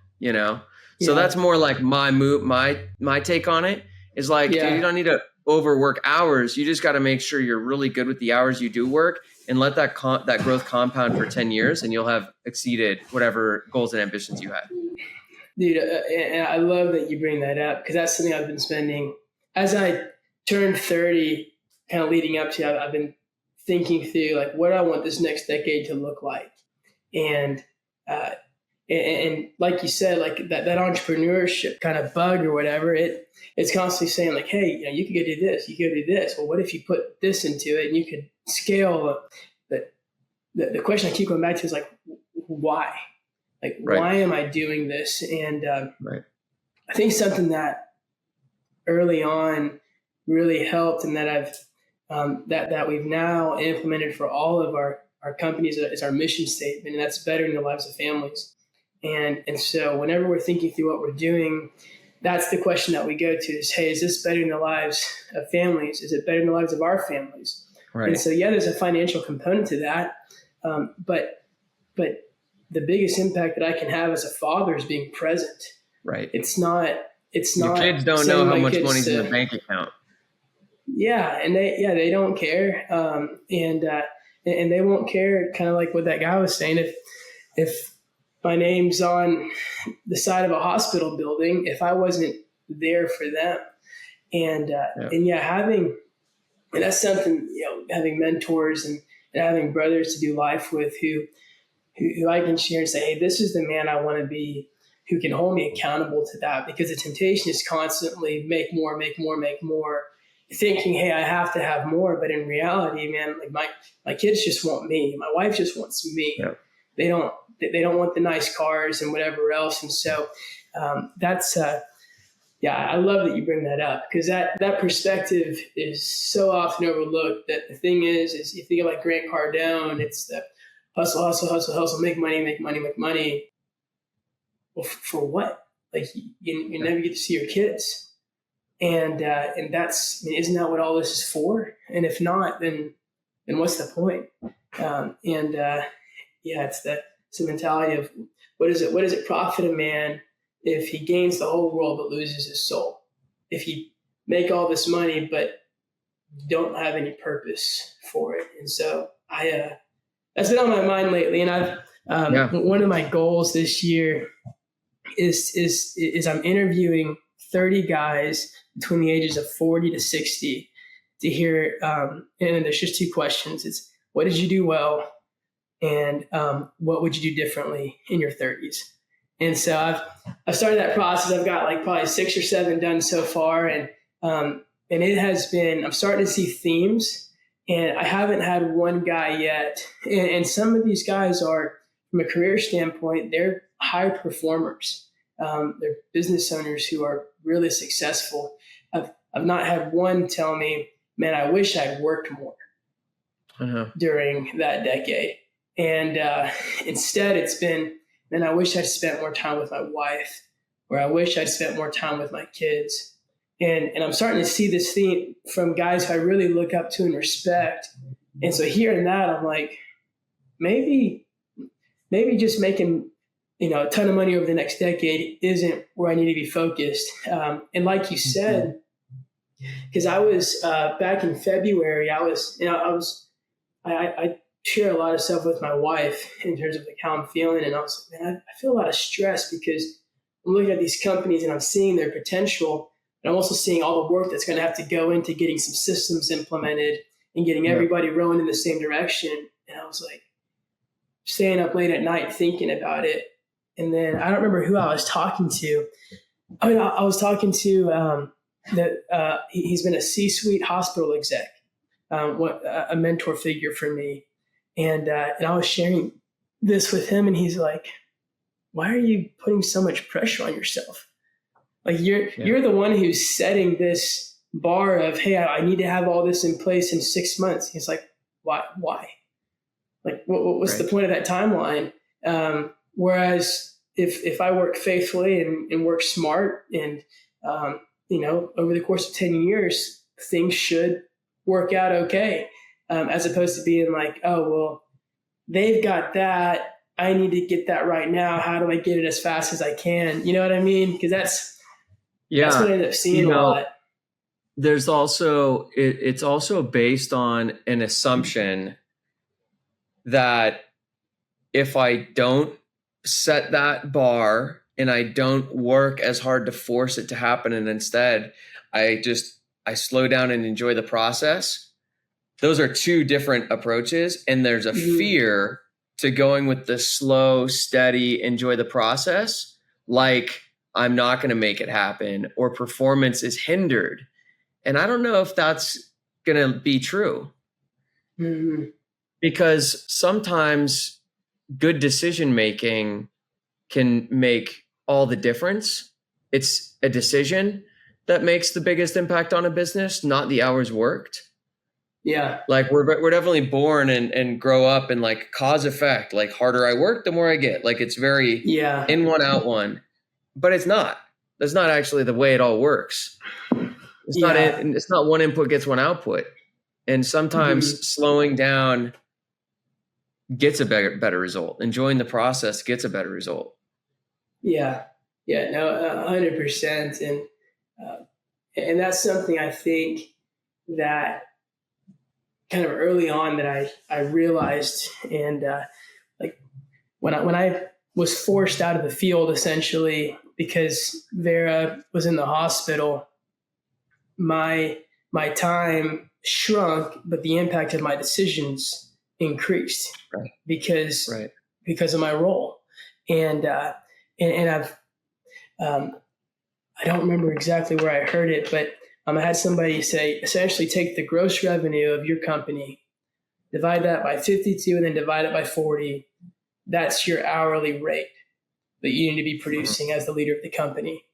So that's more like my take on it is like, dude, you don't need to overwork hours. You just got to make sure you're really good with the hours you do work, and let that growth compound for 10 years, and you'll have exceeded whatever goals and ambitions you had. Dude, and I love that you bring that up, because that's something I've been spending, as I turned 30, kind of leading up to, I've been thinking through like what I want this next decade to look like. And like you said, like that entrepreneurship kind of bug or whatever, it's constantly saying like, hey, you could go do this, you could go do this. Well, what if you put this into it and you could scale? The question I keep going back to is like, why? Like, why am I doing this? And I think something that early on really helped, and that I've that we've now implemented for all of our companies, is our mission statement, and that's bettering the lives of families. And so whenever we're thinking through what we're doing, that's the question that we go to is, hey, is this bettering the lives of families? Is it bettering the lives of our families? Right. And so, there's a financial component to that. But the biggest impact that I can have as a father is being present. Right. It's not your kids don't know how much money's in the bank account. yeah, and they don't care, and they won't care. Kind of like what that guy was saying. If my name's on the side of a hospital building, if I wasn't there for them, Yeah. and yeah, and that's something, having mentors and having brothers to do life with who I can share and say, hey, this is the man I want to be, who can hold me accountable to that, because the temptation is constantly make more, make more, make more, thinking, hey, I have to have more. But in reality, man, like my kids just want me. My wife just wants me. Yeah. They don't want the nice cars and whatever else. And so that's yeah, I love that you bring that up, because that perspective is so often overlooked. That the thing is you think of like Grant Cardone, it's the hustle, hustle, hustle, hustle, make money, make money, make money. Well, for what? Like you never get to see your kids, and that's, I mean, isn't that what all this is for? And if not, then what's the point? Yeah, it's the mentality of what does it profit a man if he gains the whole world but loses his soul? If you make all this money but don't have any purpose for it. And so that's been on my mind lately. And I've one of my goals this year is I'm interviewing 30 guys between the ages of 40 to 60 to hear, and there's just two questions. It's, what did you do well? And what would you do differently in your 30s? And so I've started that process. I've got like probably 6 or 7 done so far. And it has been, I'm starting to see themes, and I haven't had one guy yet. And some of these guys are, from a career standpoint, they're high performers. They're business owners who are really successful. I've not had one tell me, man, I wish I'd worked more during that decade. And instead it's been, man, I wish I'd spent more time with my wife, or I wish I'd spent more time with my kids. And I'm starting to see this theme from guys who I really look up to and respect. And so hearing that, I'm like, maybe just making, a ton of money over the next decade isn't where I need to be focused. And like you said, because I was back in February, I share a lot of stuff with my wife in terms of like how I'm feeling. And I was like, man, I feel a lot of stress because I'm looking at these companies and I'm seeing their potential. And I'm also seeing all the work that's going to have to go into getting some systems implemented and getting everybody rowing in the same direction. And I was like, staying up late at night thinking about it. And then I don't remember who I was talking to. I was talking to he's been a C-suite hospital exec, a mentor figure for me. And I was sharing this with him, and he's like, why are you putting so much pressure on yourself? Like you're the one who's setting this bar of, hey, I need to have all this in place in 6 months. He's like, why? Like, what's the point of that timeline? Whereas if I work faithfully and work smart and, over the course of 10 years, things should work out okay. As opposed to being like, oh, well, they've got that. I need to get that right now. How do I get it as fast as I can? You know what I mean? Because that's what I end up seeing a lot. There's also, it's also based on an assumption that if I don't set that bar and I don't work as hard to force it to happen, and instead I slow down and enjoy the process, those are two different approaches. And there's a fear to going with the slow, steady, enjoy the process, like I'm not going to make it happen, or performance is hindered. And I don't know if that's going to be true. Mm-hmm. Because sometimes good decision making can make all the difference. It's a decision that makes the biggest impact on a business, not the hours worked. Yeah. Like we're definitely born and grow up in like cause effect, like harder I work, the more I get. Like it's very in one, out one, but it's not. That's not actually the way it all works. It's not one input gets one output. And sometimes slowing down gets a better result. Enjoying the process gets a better result. Yeah. No, 100%. And that's something I think that kind of early on that I realized. And like when I was forced out of the field essentially because Vera was in the hospital, my time shrunk, but the impact of my decisions increased Right. because Right. because of my role. And I've I don't remember exactly where I heard it, but I had somebody say, essentially take the gross revenue of your company, divide that by 52, and then divide it by 40. That's your hourly rate that you need to be producing as the leader of the company.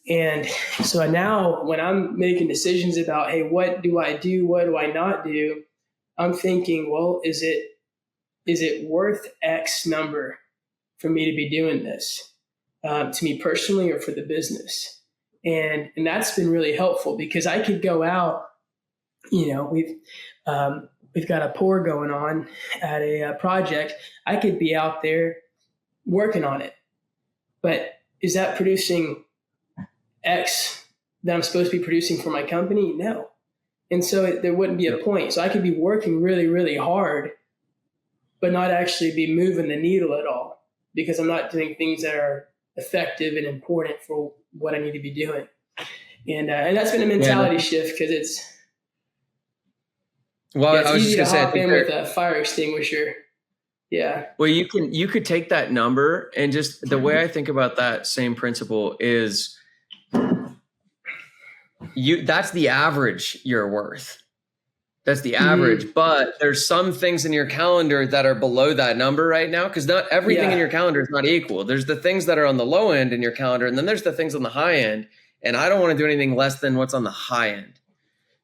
And so now when I'm making decisions about, hey, what do I do? What do I not do? I'm thinking, well, is it worth X number for me to be doing this, to me personally or for the business? And that's been really helpful because I could go out, we've got a pour going on at a project. I could be out there working on it, but is that producing X that I'm supposed to be producing for my company? No. And so there wouldn't be a point. So I could be working really, really hard, but not actually be moving the needle at all because I'm not doing things that are effective and important for what I need to be doing. And that's been a mentality shift because it's easy to hop in with a fire extinguisher. Yeah. Well, you could take that number and just the way I think about that same principle is that's the average you're worth. That's the average, but there's some things in your calendar that are below that number right now because not everything in your calendar is not equal. There's the things that are on the low end in your calendar, and then there's the things on the high end. And I don't want to do anything less than what's on the high end.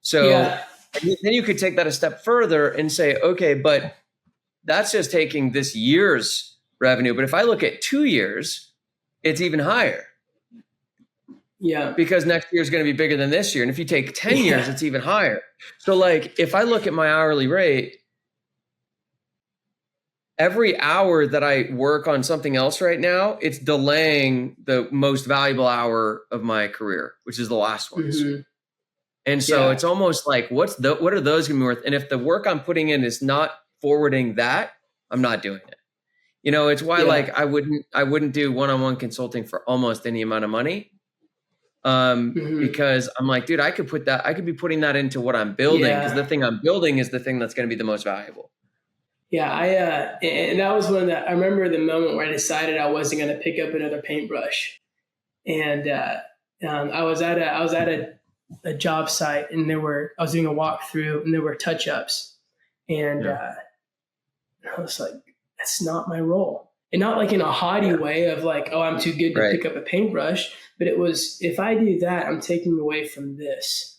So then you could take that a step further and say, okay, but that's just taking this year's revenue. But if I look at 2 years, it's even higher. Yeah. Because next year is going to be bigger than this year. And if you take 10 years, it's even higher. So like if I look at my hourly rate, every hour that I work on something else right now, it's delaying the most valuable hour of my career, which is the last one. Mm-hmm. And so it's almost like, what are those going to be worth? And if the work I'm putting in is not forwarding that, I'm not doing it. It's why like I wouldn't do one-on-one consulting for almost any amount of money. Because I'm like, dude, I could be putting that into what I'm building because the thing I'm building is the thing that's going to be the most valuable. Yeah. And that was I remember the moment where I decided I wasn't going to pick up another paintbrush. And, I was at a job site and I was doing a walkthrough and there were touch-ups and, I was like, that's not my role. And not like in a haughty way of like, oh, I'm too good to pick up a paintbrush. But it was, if I do that, I'm taking away from this.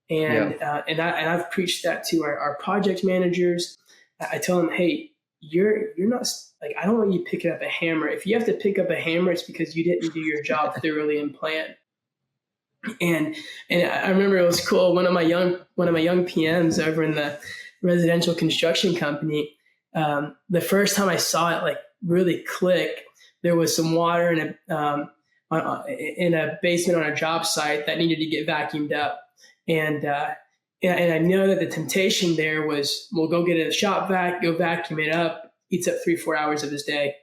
And I've preached that to our project managers. I tell them, hey, you're not like, I don't want you picking up a hammer. If you have to pick up a hammer, it's because you didn't do your job thoroughly and plan. And I remember it was cool. One of my young PMs over in the residential construction company, the first time I saw it like really click, there was some water in a basement on a job site that needed to get vacuumed up. And I know that the temptation there was, we'll go get a shop vac, go vacuum it up, eats up 3-4 hours of his day.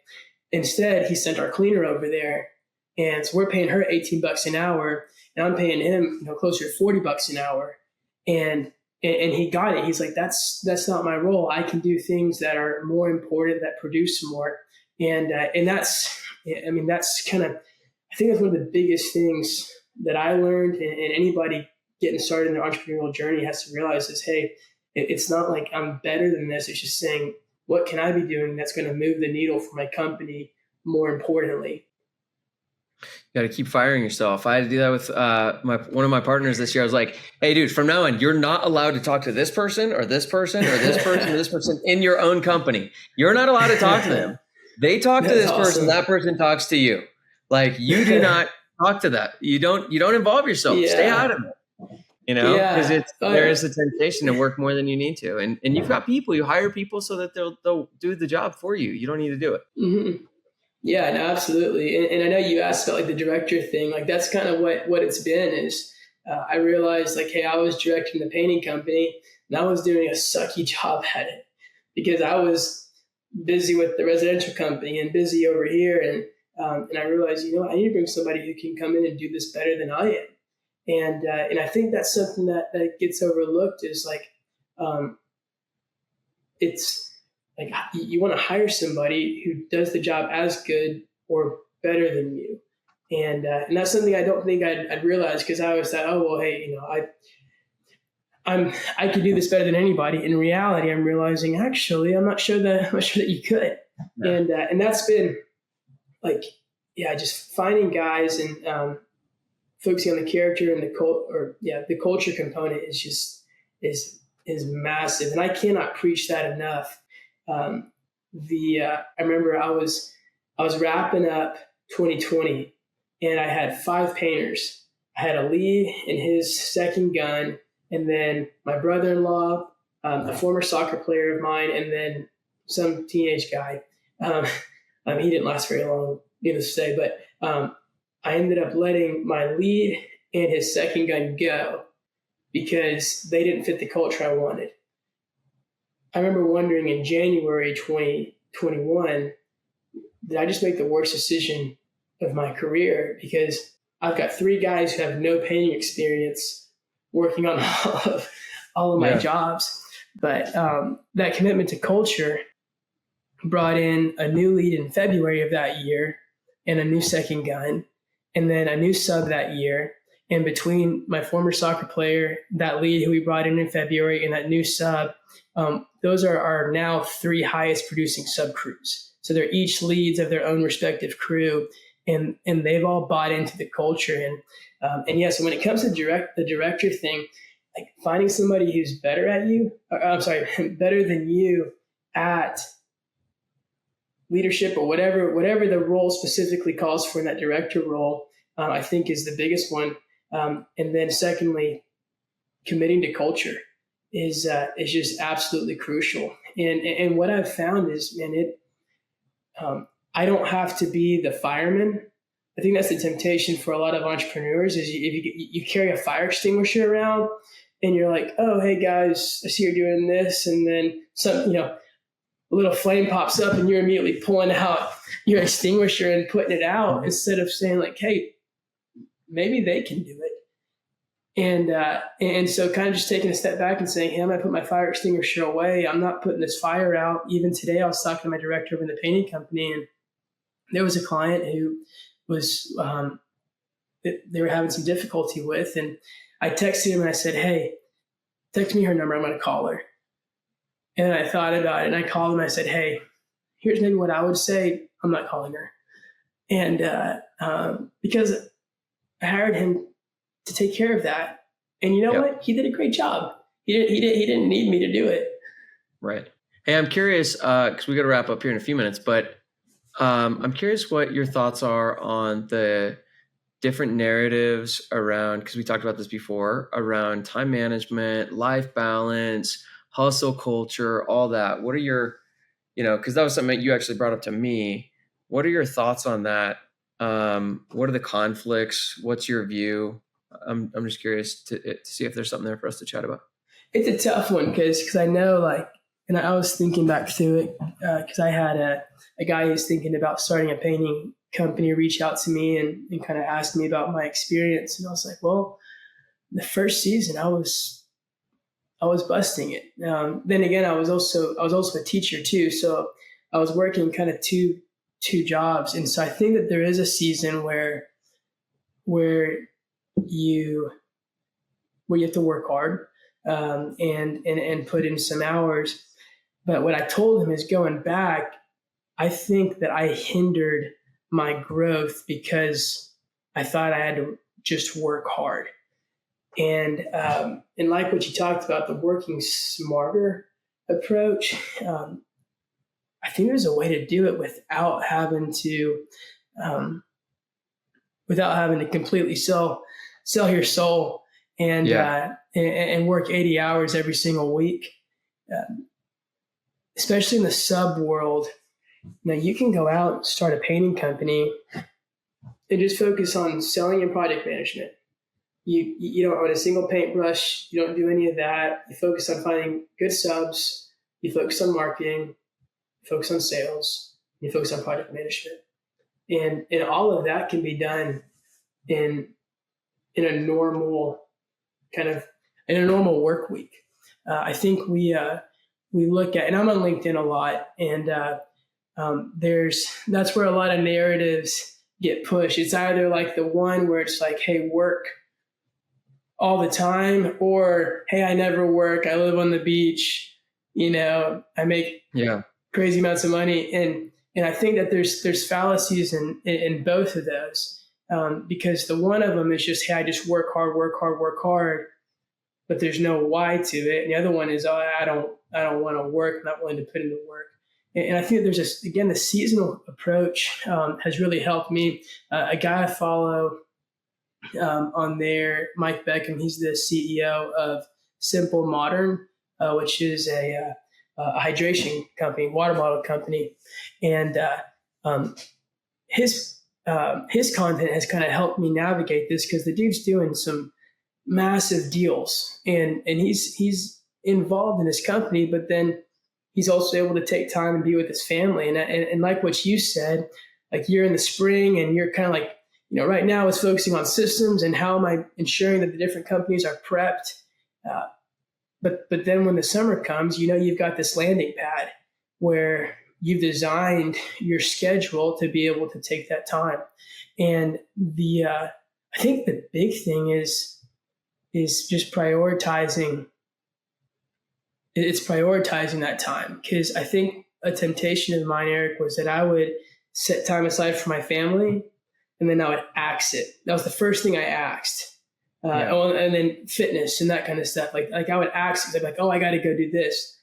Instead, he sent our cleaner over there. And so we're paying her $18 an hour and I'm paying him, closer to $40 an hour. And he got it. He's like, that's not my role. I can do things that are more important, that produce more. And that's kind of, I think that's one of the biggest things that I learned, and anybody getting started in their entrepreneurial journey has to realize is, hey, it's not like I'm better than this. It's just saying, what can I be doing that's going to move the needle for my company more importantly? You got to keep firing yourself. I had to do that with one of my partners this year. I was like, hey, dude, from now on, you're not allowed to talk to this person or this person or this person or this person in your own company. You're not allowed to talk to them. They talk to this person. That person talks to you. Like, you do not talk to that. You don't involve yourself. Yeah. Stay out of it. Because there is a temptation to work more than you need to. And you've got people, you hire people so that they'll do the job for you. You don't need to do it. Mm-hmm. Yeah, no, absolutely. And I know you asked about like the director thing. Like that's kind of what it's been is I realized like, hey, I was directing the painting company and I was doing a sucky job at it because I was busy with the residential company and busy over here. And I realized, I need to bring somebody who can come in and do this better than I am. And I think that's something that gets overlooked is like, it's like you want to hire somebody who does the job as good or better than you. And that's something I don't think I'd realize because I always thought, oh well, hey, I could do this better than anybody. In reality, I'm realizing actually I'm not sure that you could. No. And that's been like, just finding guys and focusing on the character and the culture component is massive, and I cannot preach that enough. I remember I was wrapping up 2020, and I had 5 painters. I had a lead and his second gun, and then my brother-in-law, a former soccer player of mine, and then some teenage guy. He didn't last very long, needless to say, but I ended up letting my lead and his second gun go because they didn't fit the culture I wanted. I remember wondering in January 2021, did I just make the worst decision of my career? Because I've got 3 guys who have no painting experience working on all of my jobs. But that commitment to culture brought in a new lead in February of that year and a new second gun, and then a new sub that year. And between my former soccer player, that lead who we brought in February, and that new sub, those are our now 3 highest producing sub crews. So they're each leads of their own respective crew, and they've all bought into the culture. So when it comes to the director thing, like finding somebody who's better than you at leadership or whatever the role specifically calls for in that director role, I think is the biggest one. And then secondly, committing to culture is just absolutely crucial. And what I've found is, I don't have to be the fireman. I think that's the temptation for a lot of entrepreneurs is if you carry a fire extinguisher around and you're like, oh, hey guys, I see you're doing this. And then a little flame pops up and you're immediately pulling out your extinguisher and putting it out instead of saying like, hey, maybe they can do it. And so kind of just taking a step back and saying, hey, I'm going to put my fire extinguisher away. I'm not putting this fire out. Even today, I was talking to my director of the painting company, and there was a client who was, they were having some difficulty with. And I texted him and I said, hey, text me her number. I'm going to call her. And I thought about it and I called him. I said, hey, here's maybe what I would say. I'm not calling her. And because I hired him to take care of that. And you know what? He did a great job. He didn't need me to do it. Right. Hey, I'm curious, because we got to wrap up here in a few minutes, but I'm curious what your thoughts are on the different narratives around, because we talked about this before, around time management, life balance, hustle culture, all that. What are your, because that was something that you actually brought up to me. What are your thoughts on that? What are the conflicts? What's your view? I'm just curious to see if there's something there for us to chat about. It's a tough one because I know and I was thinking back to it because I had a guy who's thinking about starting a painting company reach out to me and kind of ask me about my experience. And I was like, well, the first season I was busting it. Then again, I was also a teacher too. So I was working kind of two jobs. And so I think that there is a season where you have to work hard and put in some hours. But what I told him is going back, I think that I hindered my growth because I thought I had to just work hard. And like what you talked about, the working smarter approach, I think there's a way to do it without having to completely sell your soul and work 80 hours every single week. Especially in the sub world, now you can go out and start a painting company and just focus on selling and project management. You don't own a single paintbrush. You don't do any of that. You focus on finding good subs. You focus on marketing. You focus on sales. You focus on project management. And all of that can be done in a normal kind of in a normal work week. I think we look at, and I'm on LinkedIn a lot, and that's where a lot of narratives get pushed. It's either like the one where it's like, hey, work all the time, or hey, I never work. I live on the beach. I make crazy amounts of money, and I think that there's fallacies in both of those, because the one of them is just, hey, I just work hard, but there's no why to it. And the other one is, oh, I don't want to work. I'm not willing to put in the work. And I think there's the seasonal approach has really helped me. A guy I follow on there, Mike Beckham, he's the CEO of Simple Modern, which is a hydration company, water bottle company. And his content has kind of helped me navigate this, because the dude's doing some massive deals, and he's involved in his company, but then he's also able to take time and be with his family. And like what you said, like you're in the spring and you're kind of like, right now it's focusing on systems and how am I ensuring that the different companies are prepped. But then when the summer comes, you've got this landing pad where you've designed your schedule to be able to take that time. And I think the big thing is just prioritizing. It's prioritizing that time, because I think a temptation of mine, Eric, was that I would set time aside for my family, and then I would axe it. That was the first thing I axed. And then fitness and that kind of stuff. Like I would axe it. Like, oh, I got to go do this.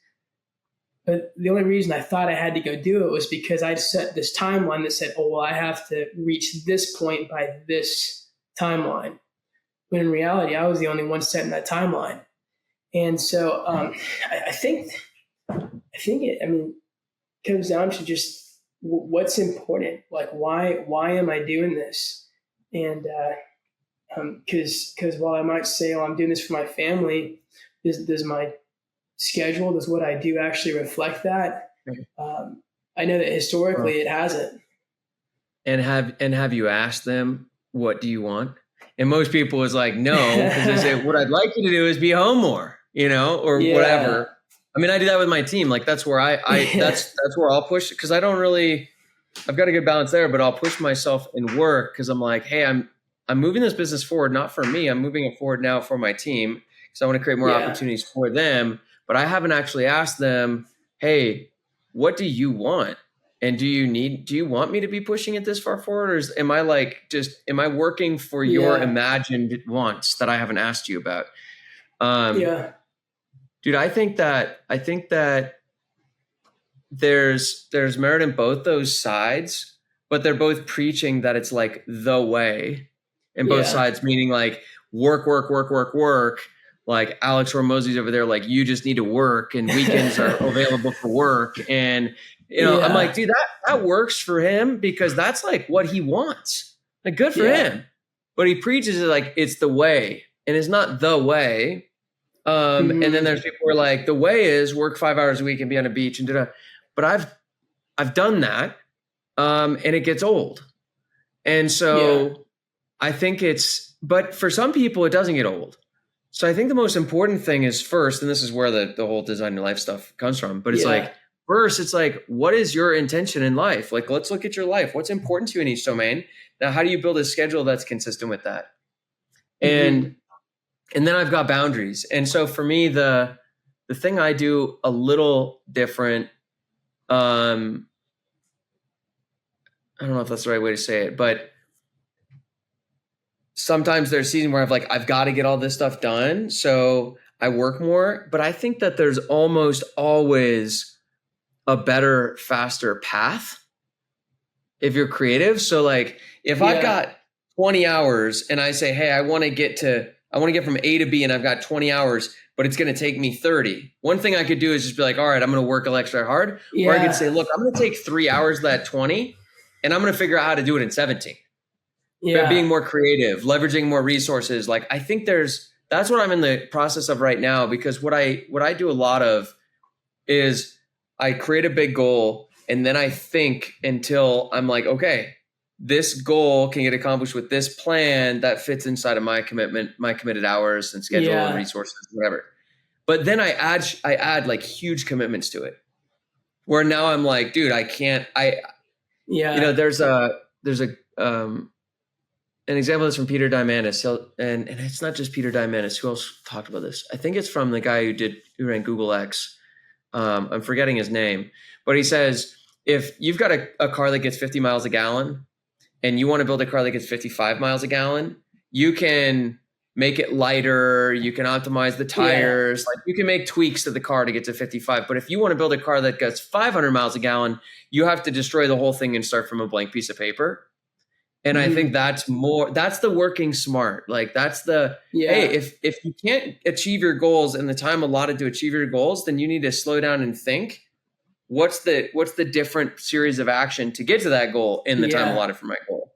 But the only reason I thought I had to go do it was because I'd set this timeline that said, oh, well, I have to reach this point by this timeline. When in reality, I was the only one setting that timeline. And so I think it comes down to just what's important. Like, why am I doing this? And because while I might say, oh, I'm doing this for my family, does my schedule, does what I do actually reflect that? I know that historically it hasn't. And have you asked them, what do you want? And most people is like, no, because they say, what I'd like you to do is be home more, or whatever. I mean, I do that with my team. Like that's where that's where I'll push, because I've got a good balance there, but I'll push myself in work, because I'm like, hey, I'm moving this business forward, not for me. I'm moving it forward now for my team, because I want to create more opportunities for them. But I haven't actually asked them, hey, what do you want? And do you want me to be pushing it this far forward? Or am I working for your imagined wants that I haven't asked you about? Dude, I think that there's merit in both those sides, but they're both preaching that it's like the way, and both sides meaning like work. Like Alex Hormozy's over there, like you just need to work, and weekends are available for work. And I'm like, dude, that works for him, because that's like what he wants. Like, good for him. But he preaches it like it's the way, and it's not the way. And then there's people who are like, the way is work 5 hours a week and be on a beach and da. But I've done that, and it gets old. And so I think but for some people it doesn't get old. So I think the most important thing is first, and this is where the whole design your life stuff comes from, but it's like, first, it's like, what is your intention in life? Like, let's look at your life. What's important to you in each domain? Now, how do you build a schedule that's consistent with that? And then I've got boundaries. And so for me, the thing I do a little different, I don't know if that's the right way to say it, but sometimes there's seasons where I've got to get all this stuff done, so I work more. But I think that there's almost always a better, faster path if you're creative. So like if I've got 20 hours and I say, hey, I want to get from A to B and I've got 20 hours, but it's going to take me 30. One thing I could do is just be like, all right, I'm going to work extra hard. Or I could say, look, I'm going to take 3 hours of that 20 and I'm going to figure out how to do it in 17. but being Yeah. more creative, leveraging more resources. Like I think that's what I'm in the process of right now, because what I do a lot of is I create a big goal and then I think until I'm like, okay, this goal can get accomplished with this plan that fits inside of my commitment, my committed hours and schedule and Yeah. resources, whatever. But then I add like huge commitments to it where now I'm like, dude, I can't, Yeah. there's an example is from Peter Diamandis. And it's not just Peter Diamandis. Who else talked about this? I think it's from the guy who ran Google X. I'm forgetting his name, but he says, if you've got a car that gets 50 miles a gallon and you want to build a car that gets 55 miles a gallon, you can make it lighter. You can optimize the Yeah. tires. Like you can make tweaks to the car to get to 55. But if you want to build a car that gets 500 miles a gallon, you have to destroy the whole thing and start from a blank piece of paper. And I think that's the working smart. Like that's hey, Yeah. if you can't achieve your goals in the time allotted to achieve your goals, then you need to slow down and think, what's the different series of action to get to that goal in the time Yeah. allotted for my goal?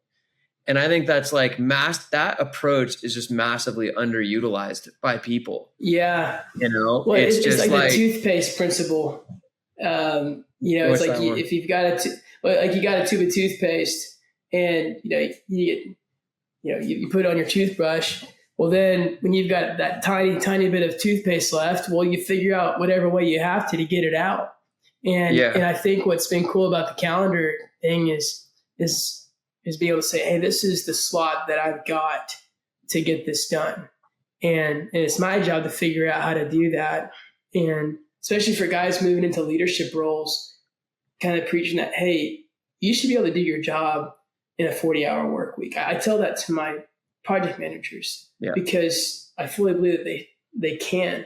And I think that's like that approach is just massively underutilized by people. Yeah. Well, It's just like the toothpaste principle. It's what's like that one? if you've got you got a tube of toothpaste and you put it on your toothbrush. Well, then when you've got that tiny bit of toothpaste left, well, you figure out whatever way you have to get it out. And I think what's been cool about the calendar thing is being able to say, hey, this is the slot that I've got to get this done. And it's my job to figure out how to do that. And especially for guys moving into leadership roles, kind of preaching that, hey, you should be able to do your job in a 40-hour work week. I tell that to my project managers because I fully believe that they can.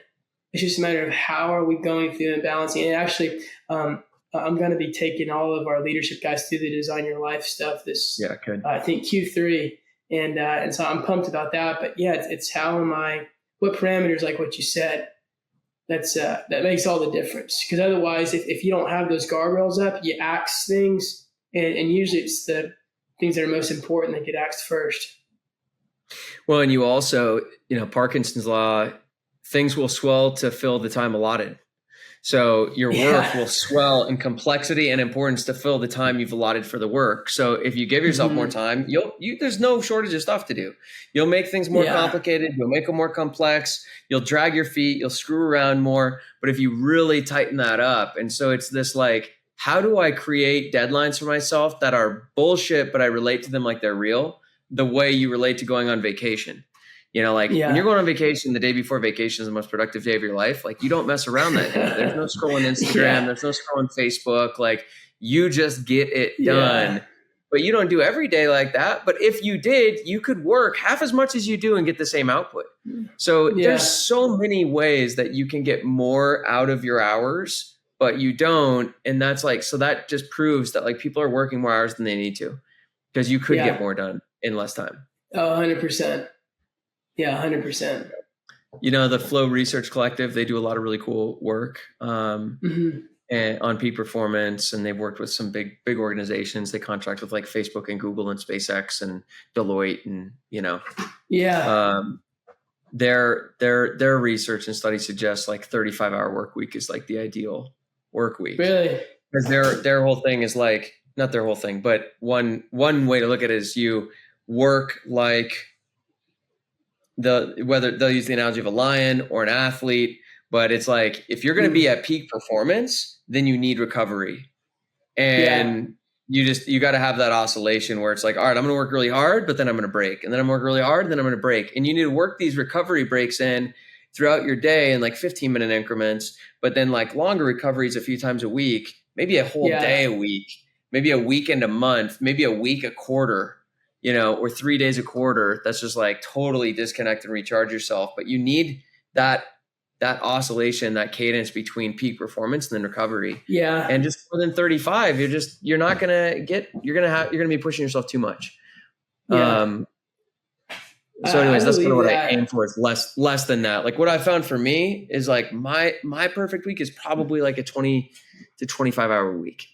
It's just a matter of how are we going through and balancing. And actually, I'm going to be taking all of our leadership guys through the Design Your Life stuff I think Q3. And so I'm pumped about that. But yeah, it's what parameters, like what you said, that makes all the difference. Because otherwise, if you don't have those guardrails up, you axe things. And usually it's the things that are most important that get axed first. Well, and you also, Parkinson's law, things will swell to fill the time allotted. So your work will swell in complexity and importance to fill the time you've allotted for the work. So if you give yourself more time, there's no shortage of stuff to do. You'll make things more complicated. You'll make them more complex. You'll drag your feet. You'll screw around more. But if you really tighten that up, and so it's this like, how do I create deadlines for myself that are bullshit, but I relate to them like they're real, the way you relate to going on vacation? When you're going on vacation, the day before vacation is the most productive day of your life. Like you don't mess around that day. There's no scrolling Instagram. There's no scrolling Facebook. Like you just get it done. But you don't do every day like that. But if you did, you could work half as much as you do and get the same output. So there's so many ways that you can get more out of your hours, but you don't. And that's like, so that just proves that like people are working more hours than they need to, because you could get more done in less time. Oh, 100%. Yeah, 100%. The Flow Research Collective, they do a lot of really cool work and on peak performance, and they've worked with some big organizations. They contract with like Facebook and Google and SpaceX and Deloitte, and their research and study suggests like 35-hour work week is like the ideal work week. Really? Because their whole thing is like, not their whole thing, but one way to look at it is you work like whether they'll use the analogy of a lion or an athlete, but it's like, if you're going to be at peak performance, then you need recovery. And you got to have that oscillation where it's like, all right, I'm going to work really hard, but then I'm going to break. And then I'm going to work really hard, and then I'm going to break. And you need to work these recovery breaks in throughout your day in like 15-minute increments, but then like longer recoveries a few times a week, maybe a whole day a week, maybe a weekend a month, maybe a week a quarter, or 3 days a quarter. That's just like totally disconnect and recharge yourself. But you need that oscillation, that cadence between peak performance and then recovery. Yeah. And just more than 35, you're going to be pushing yourself too much. Yeah. So anyways, that's kind of what I aim for, is less than that. Like what I found for me is like my perfect week is probably like a 20 to 25 hour week.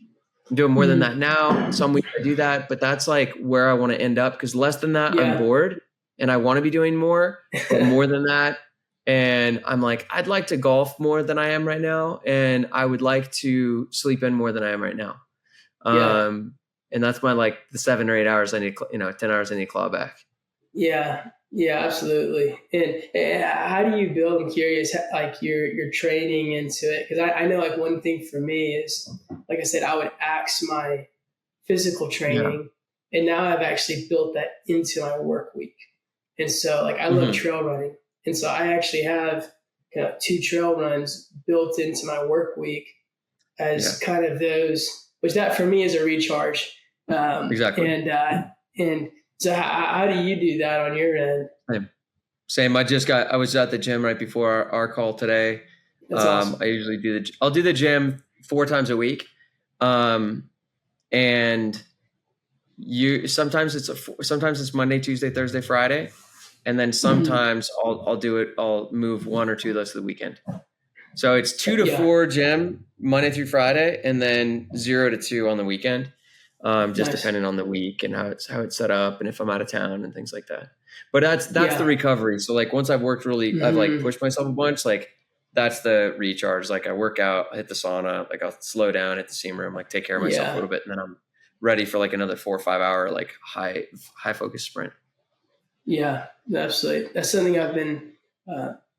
I'm doing more than that now. Some weeks I do that, but that's like where I want to end up, because less than that, I'm Yeah. bored and I want to be doing more, but more than that. And I'm like, I'd like to golf more than I am right now. And I would like to sleep in more than I am right now. Yeah. And that's my, like the 7 or 8 hours I need, 10 hours I need to claw back. Yeah. Yeah, absolutely. And how do you build? I'm curious, like your training into it, because I know like one thing for me is, like I said, I would axe my physical Yeah. training, and now I've actually built that into my work week. And so, like, I love Mm-hmm. trail running, and so I actually have kind of 2 trail runs built into my work week as kind of those, which that for me is a recharge. Exactly. And so, how do you do that on your end? Same. I was at the gym right before our call today. That's awesome. I usually I'll do the gym 4 times a week. And sometimes it's Monday, Tuesday, Thursday, Friday. And then sometimes I'll move 1 or 2 of those to the weekekend. So it's 2 to 4 gym Monday through Friday, and then 0 to 2 on the weekend. Just depending on the week and how it's set up, and if I'm out of town and things like that. But that's the recovery. So like once I've worked I've like pushed myself a bunch, like that's the recharge. Like I work out, I hit the sauna, like I'll slow down, hit the steam room, like take care of myself a little bit, and then I'm ready for like another 4 or 5 hour, like high focus sprint. Yeah, absolutely. That's something I've been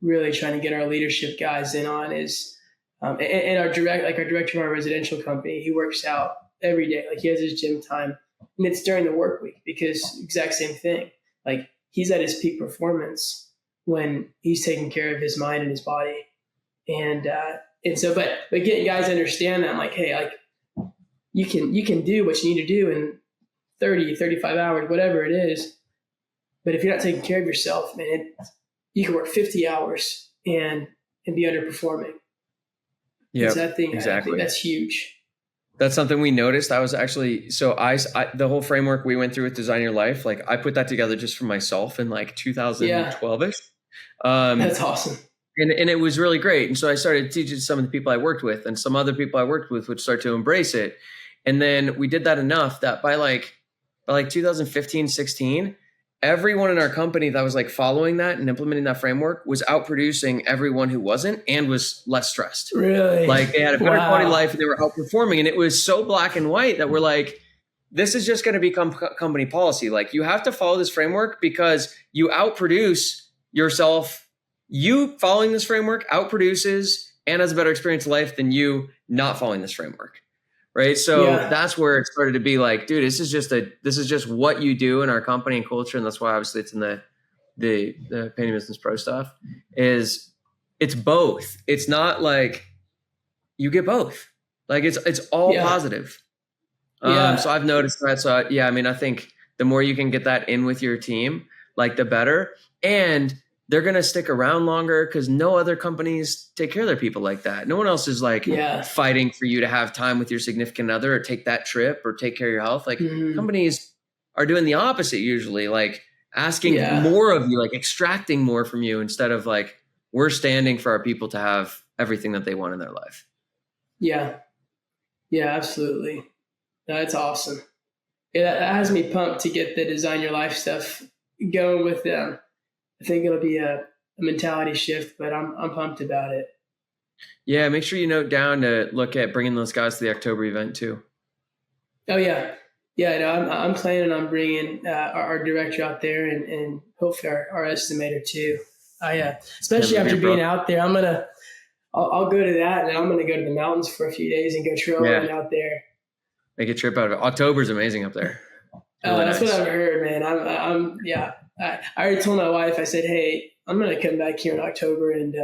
really trying to get our leadership guys in on is, and our director of our residential company, he works out every day. Like he has his gym time, and it's during the work week, because exact same thing. Like he's at his peak performance when he's taking care of his mind and his body. And so, but getting guys to understand that, I'm like, hey, like you can do what you need to do in 30, 35 hours, whatever it is. But if you're not taking care of yourself, man, you can work 50 hours and be underperforming. Yeah, exactly. I think that's huge. That's something we noticed. I was actually, so the whole framework we went through with Design Your Life, like I put that together just for myself in like 2012ish. That's awesome. And it was really great. And so I started teaching some of the people I worked with, and some other people I worked with would start to embrace it. And then we did that enough that by like 2015, 16, everyone in our company that was like following that and implementing that framework was outproducing everyone who wasn't, and was less stressed. Really? Like they had a better quality life, and they were outperforming. And it was so black and white that we're like, this is just going to become company policy. Like you have to follow this framework because you outproduce yourself. You following this framework outproduces and has a better experience of life than you not following this framework. Right. So that's where it started to be like, dude, this is just what you do in our company and culture. And that's why obviously it's in the Painting Business Pro stuff. Is it's both. It's not like you get both. Like it's all positive. So I've noticed that. So I mean, I think the more you can get that in with your team, like the better. And they're going to stick around longer because no other companies take care of their people like that. No one else is like fighting for you to have time with your significant other or take that trip or take care of your health. Like companies are doing the opposite usually, like asking more of you, like extracting more from you, instead of like, we're standing for our people to have everything that they want in their life. Yeah. Yeah, absolutely. That's awesome. That has me pumped to get the Design Your Life stuff going with them. I think it'll be a mentality shift, but I'm pumped about it. Yeah, make sure you note down to look at bringing those guys to the October event too. Oh yeah, no, I'm planning on bringing our director out there and hopefully our estimator too. Especially after being out there, I'll go to that, and I'm gonna go to the mountains for a few days and go trail running out there. Make a trip out of it. October's amazing up there. Really that's nice. What I've heard, man. I already told my wife, I said, hey, I'm going to come back here in October and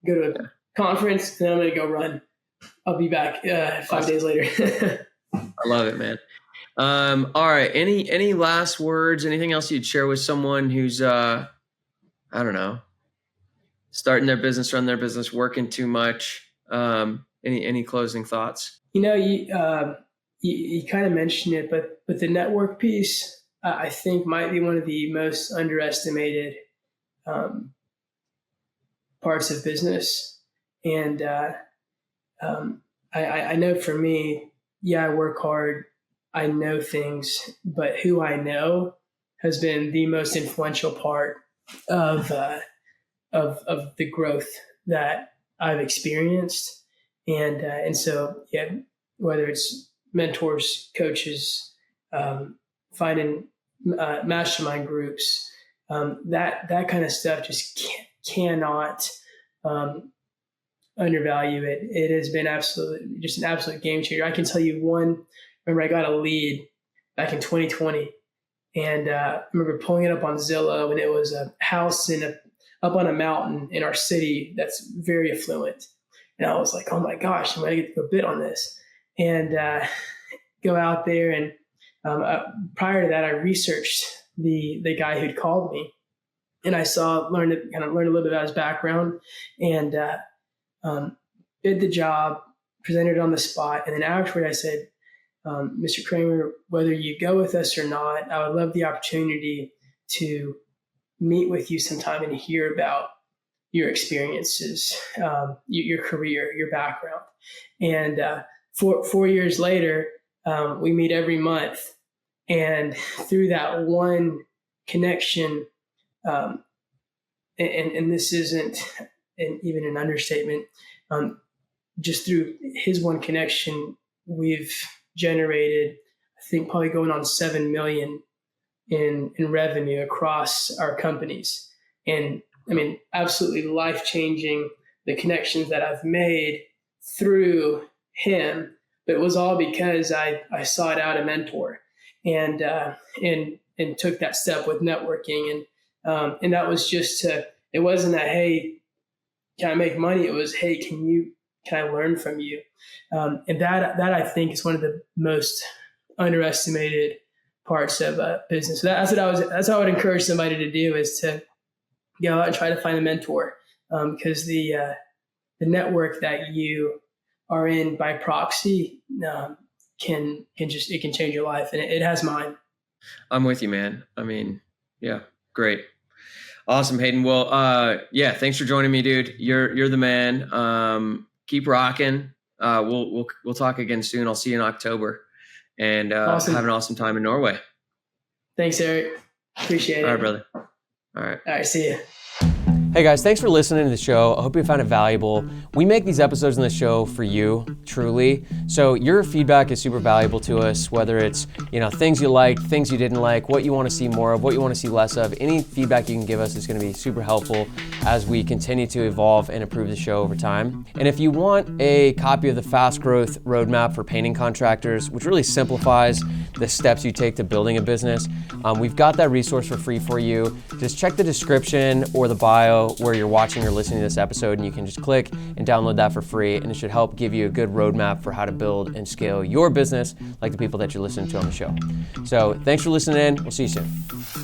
go to a conference, and I'm going to go run. I'll be back 5 days later. I love it, man. All right. Any last words, anything else you'd share with someone who's, I don't know, starting their business, run their business, working too much? Any closing thoughts? You kind of mentioned it, but the network piece, I think might be one of the most underestimated parts of business. And I know for me, I work hard, I know things, but who I know has been the most influential part of the growth that I've experienced, and so whether it's mentors, coaches, finding mastermind groups, that kind of stuff just cannot undervalue it. It has been just an absolute game changer. I can tell you one. Remember, I got a lead back in 2020, and I remember pulling it up on Zillow, and it was a house up on a mountain in our city that's very affluent. And I was like, oh my gosh, I'm going to get to go bid on this. And go out there. And prior to that, I researched the guy who'd called me. And I learned a little bit about his background, and bid the job, presented it on the spot. And then afterward, I said, Mr. Kramer, whether you go with us or not, I would love the opportunity to meet with you sometime and hear about your experiences, your career, your background. And 4 years later, we meet every month. And through that one connection, and this isn't even an understatement, just through his one connection, we've generated, I think, probably going on 7 million in revenue across our companies. And I mean, absolutely life-changing, the connections that I've made through him, but it was all because I sought out a mentor and took that step with networking. And that was it wasn't that, hey, can I make money? It was, hey, can I learn from you? And that I think is one of the most underestimated parts of business. So that's what I would encourage somebody to do, is to go out and try to find a mentor, because the network that you are in by proxy can change your life, and it has mine. I'm with you, man. I mean, yeah, great. Awesome, Hayden. Well, thanks for joining me, dude. You're the man. Keep rocking. We'll talk again soon. I'll see you in October, and awesome. Have an awesome time in Norway. Thanks, Eric. Appreciate it. All right, brother. All right. See you. Hey guys, thanks for listening to the show. I hope you found it valuable. We make these episodes in the show for you, truly. So your feedback is super valuable to us, whether it's, things you liked, things you didn't like, what you want to see more of, what you want to see less of. Any feedback you can give us is going to be super helpful as we continue to evolve and improve the show over time. And if you want a copy of the Fast Growth Roadmap for Painting Contractors, which really simplifies the steps you take to building a business, we've got that resource for free for you. Just check the description or the bio where you're watching or listening to this episode, and you can just click and download that for free, and it should help give you a good roadmap for how to build and scale your business like the people that you're listening to on the show. So thanks for listening in. We'll see you soon.